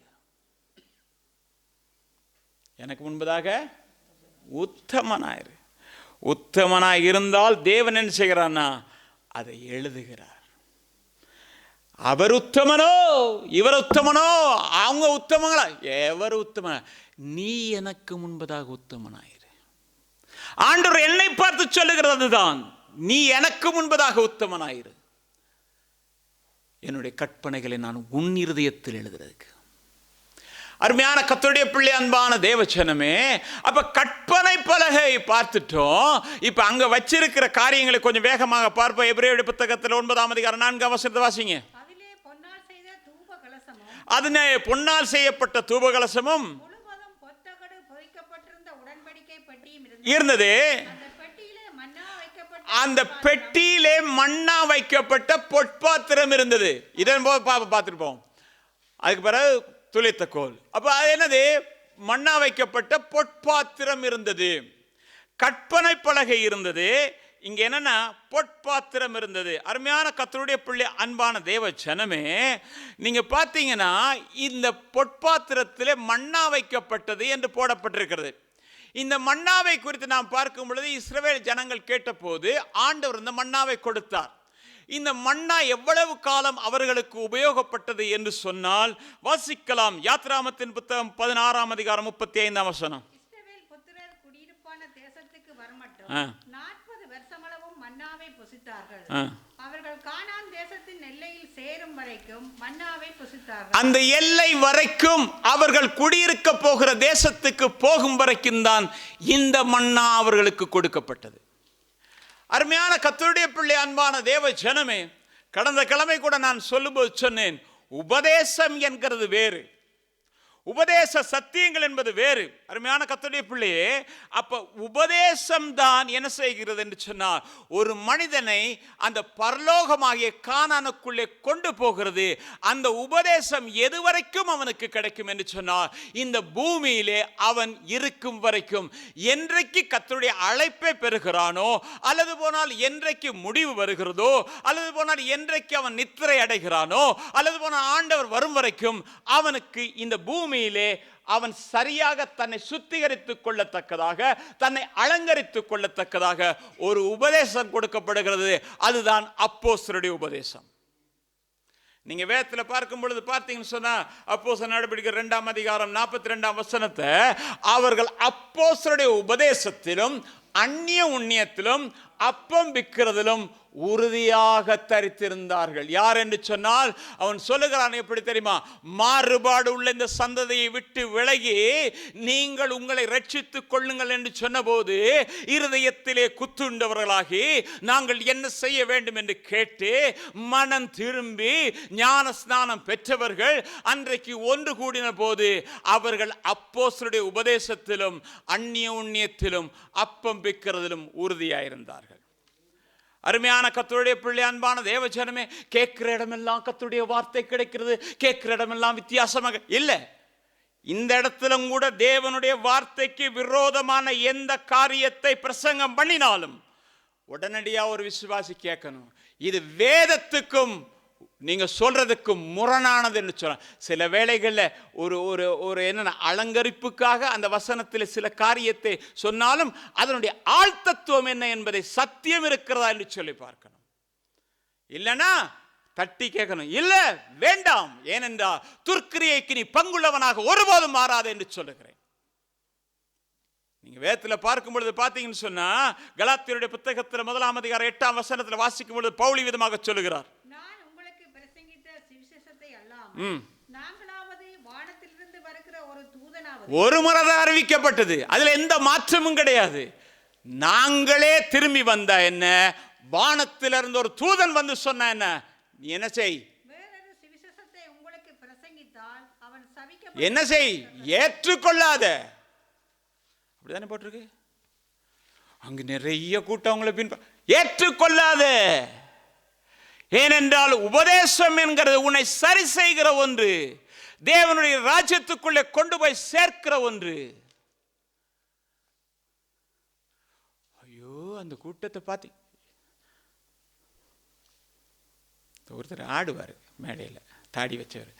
எனக்கு முன்பதாக உத்தமனாயிரு. உத்தமனாய் இருந்தால் தேவன் என்ன செய்கிறான்னா அதை எழுதுகிறார். அவர் உத்தமனோ இவர் உத்தமனோ, அவங்க உத்தமங்களா, எவர் உத்தம, நீ எனக்கு முன்பதாக உத்தமனாயிரு. ஆண்டவர் என்னை பார்த்து சொல்லுகிறது தான், நீ எனக்கு முன்பதாக உத்தமனாயிரு. என்னுடைய கற்பனைகளை நான் உன் இருதயத்தில் எழுதுறதுக்கு. அருமையான கர்த்தருடைய பிள்ளை, அன்பான தேவச்சனமே, அப்ப கற்பனை பலகை பார்த்துட்டோம். இப்ப அங்க வச்சிருக்கிற காரியங்களை கொஞ்சம் வேகமாக பார்ப்போம். எபிரேயர் புத்தகத்தில் 9:4 வாசிங்க. அதனே பொன்னால் செய்யப்பட்ட தூபகலசமும் இருந்தது. அந்த பெட்டியிலே மன்னா வைக்கப்பட்ட பொற்பாத்திரம் இருந்தது. இதன் போது பார்த்துருப்போம். அதுக்கு பிறகு துளைத்த கோல். அப்ப அது என்னது? மன்னா வைக்கப்பட்ட பொற்பாத்திரம் இருந்தது. கற்பனை பலகை இருந்தது. இங்க என்னன்னா பொற்பாத்திரம் இருந்தது. அருமையான கர்த்தருடைய பிள்ளை, அன்பான தேவ ஜனமே, நீங்க பார்த்தீங்கன்னா இந்த பொற்பாத்திரத்திலே மன்னா வைக்கப்பட்டது என்று போடப்பட்டிருக்கிறது. இந்த மன்னாவை குறித்து நாம் பார்க்கும் பொழுது இஸ்ரவேல் ஜனங்கள் கேட்டபோது ஆண்டவர் இந்த மன்னாவை கொடுத்தார். இந்த மன்னா எவ்வளவு காலம் அவர்களுக்கு உபயோகப்பட்டது என்று சொன்னால் வாசிக்கலாம். யாத்ராமத்தின் புத்தகம் 16:35. இஸ்ரவேல் புத்திரர் குடியிருப்பான தேசத்துக்கு வரமட்டும் 40 வருஷமளவும் மன்னாவை புசித்தார்கள். அவர்கள் கானான் தேசத்தின் எல்லையில் சேரும் வரைக்கும் மன்னாவை புசித்தார்கள். அந்த எல்லை வரைக்கும் அவர்கள் குடியிருக்க போகிற தேசத்துக்கு போகும் வரைக்கும் தான் இந்த மன்னா அவர்களுக்கு கொடுக்கப்பட்டது. அருமையான கர்த்தருடைய பிள்ளை, அன்பான தேவ ஜனமே, கடந்த கிழமை கூட நான் சொல்லும்போது சொன்னேன், உபதேசம் என்கிறது வேறு, உபதேச சத்தியங்கள் என்பது வேறு. அருமையான கர்த்தருடைய பிள்ளையே, அப்ப உபதேசம் தான் என்ன செய்கிறது என்று சொன்னால் ஒரு மனிதனை அந்த பரலோகமாகிய கானானுக்குள்ளே கொண்டு போகிறது. அந்த உபதேசம் எதுவரைக்கும் அவனுக்கு கிடைக்கும் என்று சொன்னால் இந்த பூமியிலே அவன் இருக்கும் வரைக்கும். என்றைக்கு கர்த்தருடைய அழைப்பை பெறுகிறானோ, அல்லது போனால் என்றைக்கு முடிவு வருகிறதோ, அல்லது போனால் என்றைக்கு அவன் நித்திரை அடைகிறானோ, அல்லது போனால் ஆண்டவர் வரும் வரைக்கும் அவனுக்கு இந்த பூமியிலே அவன் சரியாக தன்னை சுத்திகரித்துக் கொள்ளத்தக்கதாக, தன்னை அலங்கரித்துக் கொள்ளத்தக்கதாக ஒரு உபதேசம் கொடுக்கப்படுகிறது. அதுதான் அப்போஸ்தலருடைய உபதேசம். நீங்க வேதத்துல பார்க்கும் பொழுது பார்த்தீங்கன்னு சொன்னா அப்போஸ்தலர் நடவடிக்கை 2ஆம் அதிகாரம் 42ஆம் வசனத்தை அவர்கள் அப்போஸ்தலருடைய உபதேசத்திலும் அந்நிய உண்ணியத்திலும் அப்பம் விற்கிறதிலும் உறுதியாக தரித்திருந்தார்கள். யார் என்று சொன்னால் அவன் சொல்லுகிறான், எப்படி தெரியுமா? மாறுபாடு உள்ள இந்த சந்ததியை விட்டு விலகி நீங்கள் உங்களை ரட்சித்துக் கொள்ளுங்கள் என்று சொன்னபோது இருதயத்திலே குத்துண்டவர்களாகி நாங்கள் என்ன செய்ய வேண்டும் என்று கேட்டு மனம் திரும்பி ஞான ஸ்நானம் பெற்றவர்கள் அன்றைக்கு ஒன்று கூடின போது அவர்கள் அப்போஸ்தலருடைய உபதேசத்திலும் அந்நிய உண்ணியத்திலும் அப்பம் விற்கிறதிலும் உறுதியாயிருந்தார்கள். அருமையான கர்த்தருடைய பிள்ளை, அன்பான தேவஜனமே, கேட்கிற இடமெல்லாம் கர்த்தருடைய வார்த்தை கிடைக்கிறது, கேட்கிற இடமெல்லாம் வித்தியாசமாக இல்லை. இந்த இடத்திலும் கூட தேவனுடைய வார்த்தைக்கு விரோதமான எந்த காரியத்தை பிரசங்கம் பண்ணினாலும் உடனடியாக ஒரு விசுவாசி கேட்கணும், இது வேதத்துக்கும் நீங்க சொல்றதுக்கு முரணானது என்று சொல்ல. சில வேளைகளில் ஒரு ஒரு ஒரு என்ன அலங்கரிப்புக்காக அந்த வசனத்தில் சில காரியத்தை சொன்னாலும் அதனுடைய ஆழ்த்தத்துவம் என்ன என்பதை சத்தியம் இருக்கிறதா என்று சொல்லி பார்க்கணும். இல்லைன்னா தட்டி கேட்கணும், இல்ல வேண்டாம், ஏனென்றால் துர்க்கிரியைக்கு நீ பங்குள்ளவனாக ஒருபோதும் மாறாது என்று சொல்லுகிறேன். நீங்க வேதத்தில் பார்க்கும் பொழுது பார்த்தீங்கன்னு சொன்னா கலாத்தியருடைய புத்தகத்தில் 1ஆம் அதிகாரம் 8ஆம் வசனத்தில் வாசிக்கும் பொழுது பவுல் விதமாக சொல்லுகிறார், நாங்களாவது வானத்திலிருந்து வருகிற ஒரு தூதனாவது. ஒரு முறை அறிவிக்கப்பட்டது, அதுல எந்த மாற்றமும் கிடையாது. நாங்களே திரும்பி வந்தா என்ன, வானத்திலிருந்து ஒரு தூதன் வந்து சொன்ன என்ன, நீ என்ன செய், வேறொரு சுவிசேஷத்தை உங்களுக்கு பிரசங்கித்தால் அவன் சபிக்க என்ன செய், ஏற்றுக்கொள்ளாத. அப்படிதானே போட்டிருக்கு. அங்கு நிறைய கூட்டம் அவங்களை ஏற்றுக்கொள்ளாத. ஏனென்றால் உபதேசம் என்கிறது உன்னை சரி செய்கிற ஒன்று, தேவனுடைய ராஜ்யத்துக்குள்ளே கொண்டு போய் சேர்க்கிற ஒன்று. ஐயோ, அந்த கூட்டத்தை பார்த்து ஒருத்தர் ஆடுவார் மேடையில், தாடி வச்சவர்.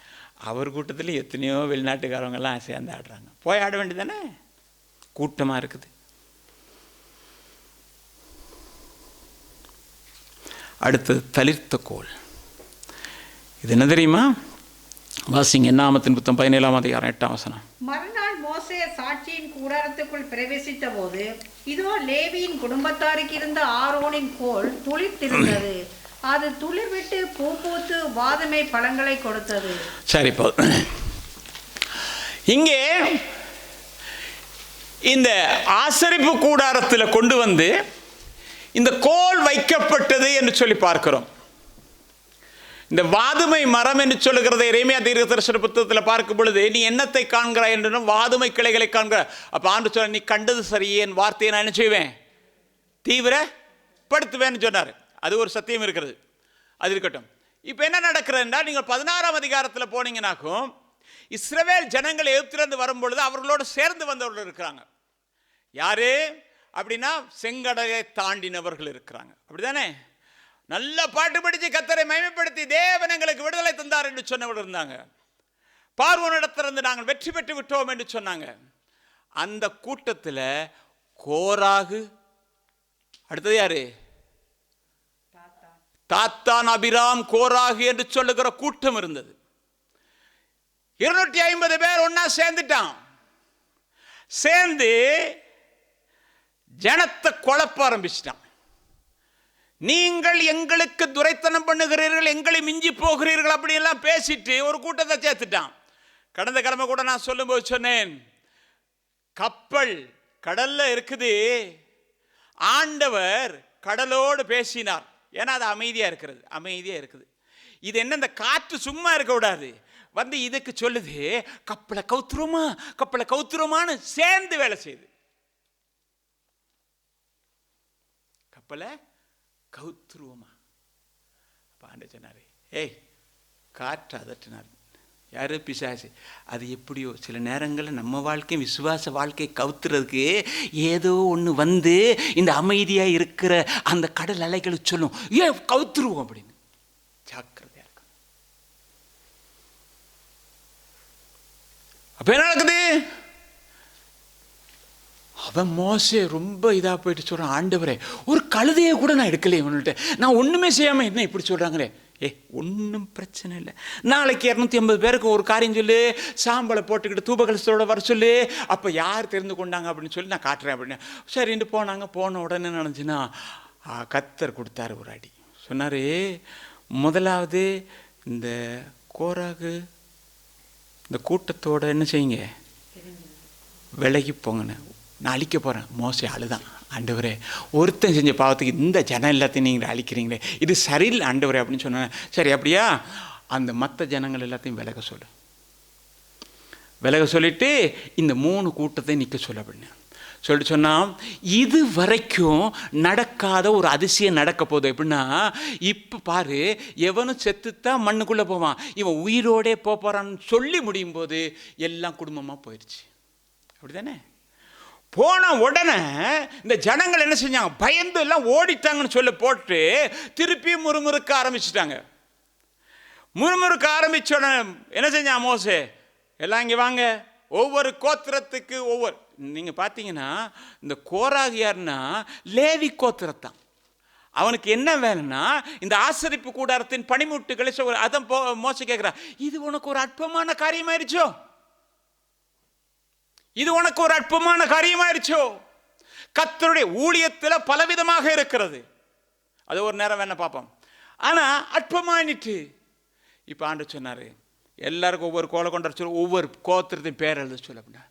அவர் கூட்டத்தில் எத்தனையோ வெளிநாட்டுக்காரவங்கெல்லாம் சேர்ந்து ஆடுறாங்க. போய் ஆட வேண்டியதானே, கூட்டமாக இருக்குது. அடுத்தது தளிர்த்த கோல். இது என்ன தெரியுமா? வாசிங்க, என்னாமத்தின் புத்தகம் 17ஆம் அதிகாரம் 8ஆம் வசனம். மறுநாள் மோசே சாட்சியின் கூடாரத்துக்குள் பிரவேசித்த போது இதோ லேவியின் குடும்பத்தாருக்கு இருந்த ஆரோனின் கோல் துளிர்த்திருந்தது. அது துளிர் விட்டு பூ பூத்து வாதுமை பழங்களை கொடுத்தது. சரி, இங்கே இந்த ஆசரிப்பு கூடாரத்தில் கொண்டு வந்து இந்த கோல் வைக்கப்பட்டது என்று சொல்லி பார்க்கிறோம். இந்த வாதுமை மரம் என்று சொல்லுகிறதை எரேமியா தீர்க்கதரிசன புத்தகத்தில் பார்க்கும் பொழுது நீ என்னத்தை காண்கிறாய் என்று, வாதுமை கிளைகளை காண்கிறாய். அப்ப ஆண்டு சொல்ல, நீ கண்டது சரியே, என் வார்த்தையை நான் என்ன செய்வேன், தீவிரப்படுத்துவேன்னு சொன்னார். அது ஒரு சத்தியம் இருக்கிறது, அது இருக்கட்டும். இப்போ என்ன நடக்கிறதுனா, நீங்கள் 16ஆம் அதிகாரத்தில் போனீங்கன்னாக்கும் இஸ்ரவேல் ஜனங்கள் எகிப்திலிருந்து வரும்பொழுது அவர்களோடு சேர்ந்து வந்தவர்கள் இருக்கிறாங்க. யாரு அப்படின்னா செங்கடலை தாண்டினவர்கள் இருக்கிறாங்க. அப்படிதானே? நல்ல பாட்டு படித்து கர்த்தரை மகிமைப்படுத்தி தேவன் எங்களுக்கு விடுதலை தந்தார் என்று சொன்னவர்கள் இருந்தாங்க. பார்வோனிடத்திலிருந்து நாங்கள் வெற்றி பெற்று விட்டோம் என்று சொன்னாங்க. அந்த கூட்டத்தில் கோராகு, அடுத்தது யாரு, தாத்தான், அபிராம், கோராகு என்று சொல்லுகிற கூட்டம் இருந்தது. 250 பேர் ஒன்னா சேர்ந்துட்டான். சேர்ந்து ஜனத்தை குழப்ப ஆரம்பிச்சிட்டான். நீங்கள் எங்களுக்கு துரைத்தனம் பண்ணுகிறீர்கள், எங்களை மிஞ்சி போகிறீர்கள் அப்படி எல்லாம் பேசிட்டு ஒரு கூட்டத்தை சேர்த்துட்டான். கடந்த கிழமை கூட நான் சொல்லும்போது சொன்னேன், கப்பல் கடல்ல இருக்குது, ஆண்டவர் கடலோடு பேசினார். ஏன்னா அது அமைதியா இருக்கிறது, அமைதியா இருக்குது. இது என்ன, இந்த காற்று சும்மா இருக்க கூடாது, வந்து இதுக்கு சொல்லுது, கப்பலை கவுத்துருமா கப்பலை கவுத்துருமான்னு சேர்ந்து வேலை செய்யுது. கப்பலை கவுத்துருவோமா? பாண்ட சொன்னாரு, ஏய் காற்று அதட்டினார். யாரு? பிசாசு. அது எப்படியோ சில நேரங்களில் நம்ம வாழ்க்கையும் விசுவாச வாழ்க்கையை கவுத்துறதுக்கு ஏதோ ஒன்று வந்து இந்த அமைதியாக இருக்கிற அந்த கடல் அலைகளுக்கு சொல்லும், ஏன் கவுத்துருவோம் அப்படின்னு. ஜாக்கிரதையா இருக்கும். அப்ப என்ன நடக்குது? அவன் மோசே ரொம்ப இதாக போயிட்டு சொல்கிறான், ஆண்டவரே ஒரு கழுதையை கூட நான் எடுக்கலையே இவன்கிட்ட, நான் ஒன்றுமே செய்யாமல் என்ன இப்படி சொல்கிறாங்களே. ஒன்றும் பிரச்சனை இல்லை, நாளைக்கு 250 பேருக்கு ஒரு காரியம் சொல்லு, சாம்பலை போட்டுக்கிட்டு தூபகலசத்தோட வர சொல்லு, அப்போ யார் தெரிந்து கொண்டாங்க அப்படின்னு சொல்லி நான் காட்டுறேன் அப்படின்னு. சரின்ட்டு போனாங்க. போன உடனே நினச்சின்னா கர்த்தர் கொடுத்தாரு ஒரு அடி. சொன்னார், முதலாவது இந்த கோராகு இந்த கூட்டத்தோட என்ன செய்யுங்க, விலகி போங்கன்னு, நான் அழிக்க போகிறேன். மோசே அழுதான், ஆண்டவரே ஒருத்தன் செஞ்ச பாவத்துக்கு இந்த ஜனம் எல்லாத்தையும் நீங்கள் அழிக்கிறீங்களே, இது சரியில்லை ஆண்டவரே அப்படின்னு சொன்னேன். சரி அப்படியா, அந்த மற்ற ஜனங்கள் எல்லாத்தையும் விலக சொல்லு, விலக சொல்லிட்டு இந்த 3 கூட்டத்தை நிற்க சொல்ல அப்படின்னு சொல்லிட்டு சொன்னால், இது வரைக்கும் நடக்காத ஒரு அதிசயம் நடக்க போகுது. எப்படின்னா, இப்போ பாரு, எவனும் செத்துத்தான் மண்ணுக்குள்ளே போவான், இவன் உயிரோடே போகிறான்னு சொல்லி முடியும் போது எல்லாம் குடும்பமாக போயிடுச்சு. அப்படி தானே? போன உடனே இந்த ஜனங்கள் என்ன செஞ்சாங்க, பயந்து எல்லாம் ஓடிட்டாங்கன்னு சொல்லி போட்டு திருப்பி முறுமுறுக்க ஆரம்பிச்சுட்டாங்க. முறுமுறுக்க ஆரம்பிச்ச உடனே என்ன செஞ்சான் மோசே, எல்லாம் இங்கே வாங்க, ஒவ்வொரு கோத்திரத்துக்கு ஒவ்வொரு, நீங்கள் பார்த்தீங்கன்னா இந்த கோராகு யாருன்னா லேவி கோத்திரத்தான். அவனுக்கு என்ன வேணும்னா இந்த ஆசரிப்பு கூடாரத்தின் பனிமுட்டுகளை அதான் மோசே கேட்குறா, இது உனக்கு ஒரு அற்பமான காரியமாயிருச்சோ, இது உனக்கு ஒரு அற்பமான காரியமாயிருச்சோ. கர்த்தருடைய ஊழியத்தில் பலவிதமாக இருக்கிறது, அது ஒரு நேரம் வேணா பார்ப்போம். ஆனால் அற்பமாயிட்டு இப்போ ஆண்டவர் சொன்னார், எல்லாருக்கும் ஒவ்வொரு கோலை கொண்டு சொல்லி ஒவ்வொரு கோத்திரத்தையும் பேர் எழுத சொல்ல அப்படின்னா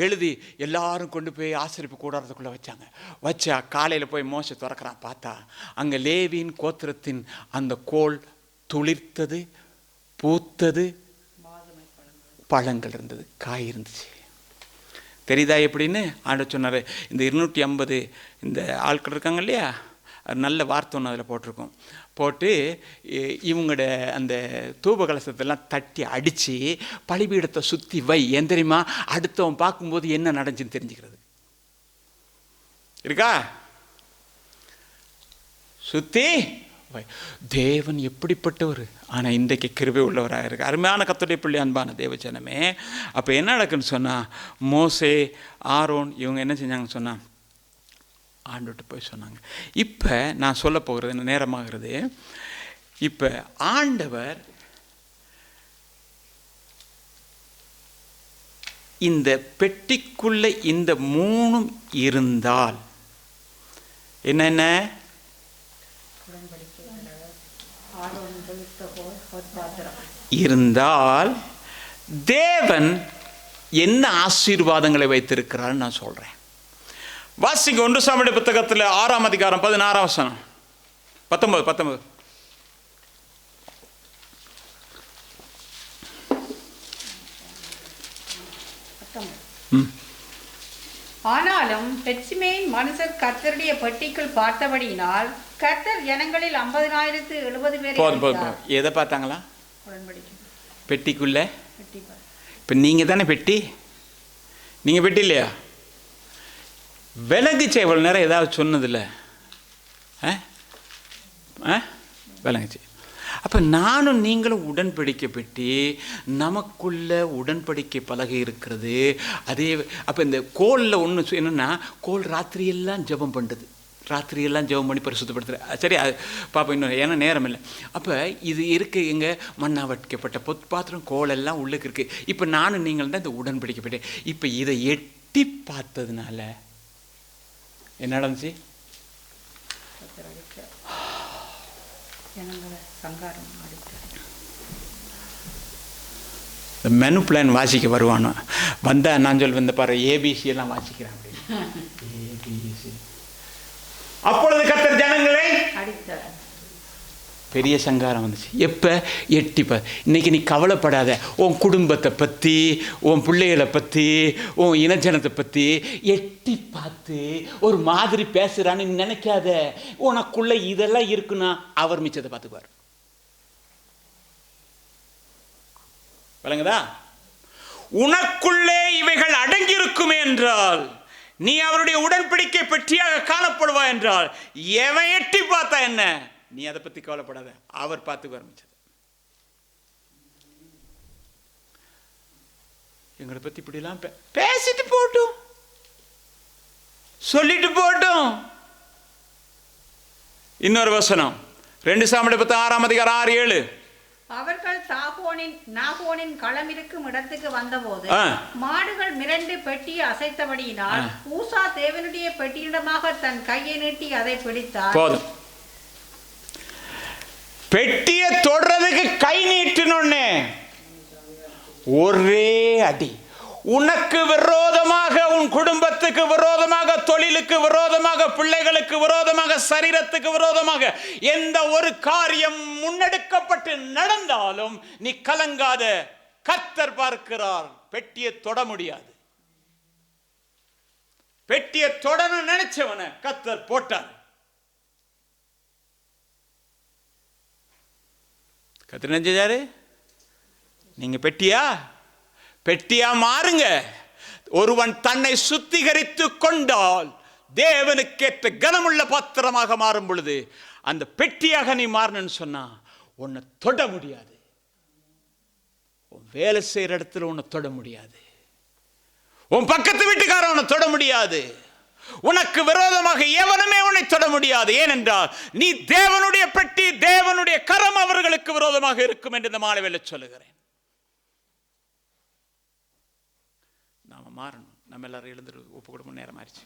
எழுதி எல்லாரும் கொண்டு போய் ஆசரிப்பு கூடாரத்துக்குள்ளே வச்சாங்க. வச்சா காலையில் போய் மோசே திறக்கிறான், பார்த்தா அங்கே லேவியின் கோத்திரத்தின் அந்த கோல் துளிர்த்தது, பூத்தது, பழங்கள் இருந்தது, காய் இருந்துச்சு. தெரியுதா எப்படின்னு ஆண்டவர் சொன்னார். இந்த 250 இந்த ஆட்கள் இருக்காங்க இல்லையா, நல்ல வார்த்தை ஒன்று அதில் போட்டிருக்கோம். போட்டு இவங்களோட அந்த தூபகலசத்தெல்லாம் தட்டி அடித்து பலிபீடத்தை சுற்றி வை. ஏன் தெரியுமா, அடுத்தவன் பார்க்கும்போது என்ன நடந்துச்சுன்னு தெரிஞ்சுக்கிறது. இருக்கா? சுற்றி வை. தேவன் எப்படிப்பட்டவர், ஆனால் இன்றைக்கு கிருபை உள்ளவராக இருக்கு. அருமையான கர்த்தருடைய பிள்ளை, அன்பான தேவஜனமே. அப்போ என்ன நடக்குன்னு சொன்னால், மோசே ஆரோன் இவங்க என்ன செஞ்சாங்கன்னு சொன்னால் ஆண்டவர்கிட்ட போய் சொன்னாங்க. இப்போ நான் சொல்ல போகிறது நேரமாகிறது. இப்போ ஆண்டவர் இந்த பெட்டிக்குள்ளே இந்த 3 இருந்தால் என்னென்ன இருந்தால் தேவன் என்ன ஆசீர்வாதங்களை வைத்திருக்கிறார் நான் சொல்றேன். வாசிங்க 1 சாமுவேல் புத்தகத்தில் 6ஆம் அதிகாரம் 16ஆம் வசனம் 19. ஆனாலும் பெத்சிமேயின் மனுஷர் கர்த்தருடைய பெட்டிக்குள் பார்த்தபடியினால் கர்த்தர் ஜனங்களில் 50,070 பேரை எதை பார்த்தாங்களா? உடன்படிக்கை பெட்டிக்குள்ள. இப்போ நீங்கள் தானே பெட்டி, நீங்கள் பெட்டி இல்லையா? விலங்குச்சு இவ்வளோ நேரம் ஏதாவது சொன்னதில்லை, விலங்குச்சு. அப்போ நானும் நீங்களும் உடன்படிக்கை பெட்டி, நமக்குள்ள உடன்படிக்கை பலகை இருக்கிறது. அதே அப்போ இந்த கோலில் ஒன்று என்னென்னா, கோல் ராத்திரியெல்லாம் ஜெபம் பண்ணுறது, ராத்திரியெல்லாம் ஜெபம் பண்ணி பரிசுத்தப்படுத்துகிற. சரி, அது பார்ப்போம் இன்னும், ஏன்னா நேரம் இல்லை. அப்போ இது இருக்குது, எங்கே மண்ணா வடிக்கப்பட்ட பொற்பாத்திரம் கோலெல்லாம் உள்ளுக்கு இருக்குது. இப்போ நானும் நீங்கள் தான் இந்த உடன்படிக்கை பெட்டி. இப்போ இதை எட்டி பார்த்ததுனால என்ன நடந்துச்சு? மெனு பிளான் வாசிக்க வருவானோ, வந்தா நான் சொல் வந்த பாரு ஏபிசி எல்லாம் வாசிக்கிறேன் அப்படின்னு. ஏபிசி. அப்பொழுது கர்த்தர் ஜனங்களை பெரிய சங்காரம் வந்துச்சு. எப்போ? எட்டிப்ப. இன்னைக்கு நீ கவலைப்படாத. உன் குடும்பத்தை பற்றி, உன் பிள்ளைகளை பற்றி, உன் இனஜனத்தை பற்றி எட்டி பார்த்து ஒரு மாதிரி பேசுகிறான்னு நினைக்காத. உனக்குள்ள இதெல்லாம் இருக்குன்னா அவர் மிச்சத்தை பார்த்துக்குவார். விளங்குதா? உனக்குள்ளே இவைகள் அடங்கியிருக்குமே என்றால் நீ அவருடைய உடன்படிக்கை பற்றியாக காணப்படுவா என்றால் எவன் எட்டி பார்த்தா என்ன, நீ அதை பத்தி கவலைப்படாத, அவர் பார்த்து ஆரம்பிச்சது. எங்களை பத்தி இப்படிலாம் பேசிட்டு போட்டும், சொல்லிட்டு போட்டும். இன்னொரு வசனம் 2 சாமுவேல் 16:6-7. அவர்கள் நாகோனின் களம் இருக்கும் இடத்துக்கு வந்தபோது மாடுகள் மிரண்டு பெட்டியை அசைத்தபடியினால் ஊசா தேவனுடைய பெட்டியிடமாக தன் கையை நீட்டி அதை பிடித்தார். போதும். பெட்டியை தொடறதுக்கு கை நீட்டினோன்னு ஒரே அடி. உனக்கு விரோதமாக, உன் குடும்பத்துக்கு விரோதமாக, தொழிலுக்கு விரோதமாக, பிள்ளைகளுக்கு விரோதமாக, சரீரத்துக்கு விரோதமாக எந்த ஒரு காரியம் முன்னெடுக்கப்பட்டு நடந்தாலும் நீ கலங்காத. கர்த்தர் பார்க்கிறார். பெட்டியை தொட முடியாது. பெட்டியை தொடணும் நினைச்சவன கர்த்தர் போட்டார். கர்த்தர் நினைச்சாரு, நீங்க பெட்டியா மாறுங்க. ஒருவன் தன்னை சுத்திகரித்து கொண்டால் தேவனுக்கேற்ற கனமுள்ள பாத்திரமாக மாறும் பொழுது அந்த பெட்டியாக நீ மாறணும்னு சொன்னா உன்னை தொட முடியாது. வேலை செய்யற இடத்துல உன்னை தொட முடியாது. உன் பக்கத்து வீட்டுக்காரன் உன்னை தொட முடியாது. உனக்கு விரோதமாக எவனுமே உன்னை தொட முடியாது. ஏனென்றால் நீ தேவனுடைய பெட்டி, தேவனுடைய கரம் அவர்களுக்கு விரோதமாக இருக்கும் என்று இந்த மாலைவேளை சொல்லுகிறேன். நாம மாறணும். நம்ம எல்லாரும் எழுந்து ஒப்பு கொடுக்க நேரம் ஆயிடுச்சு.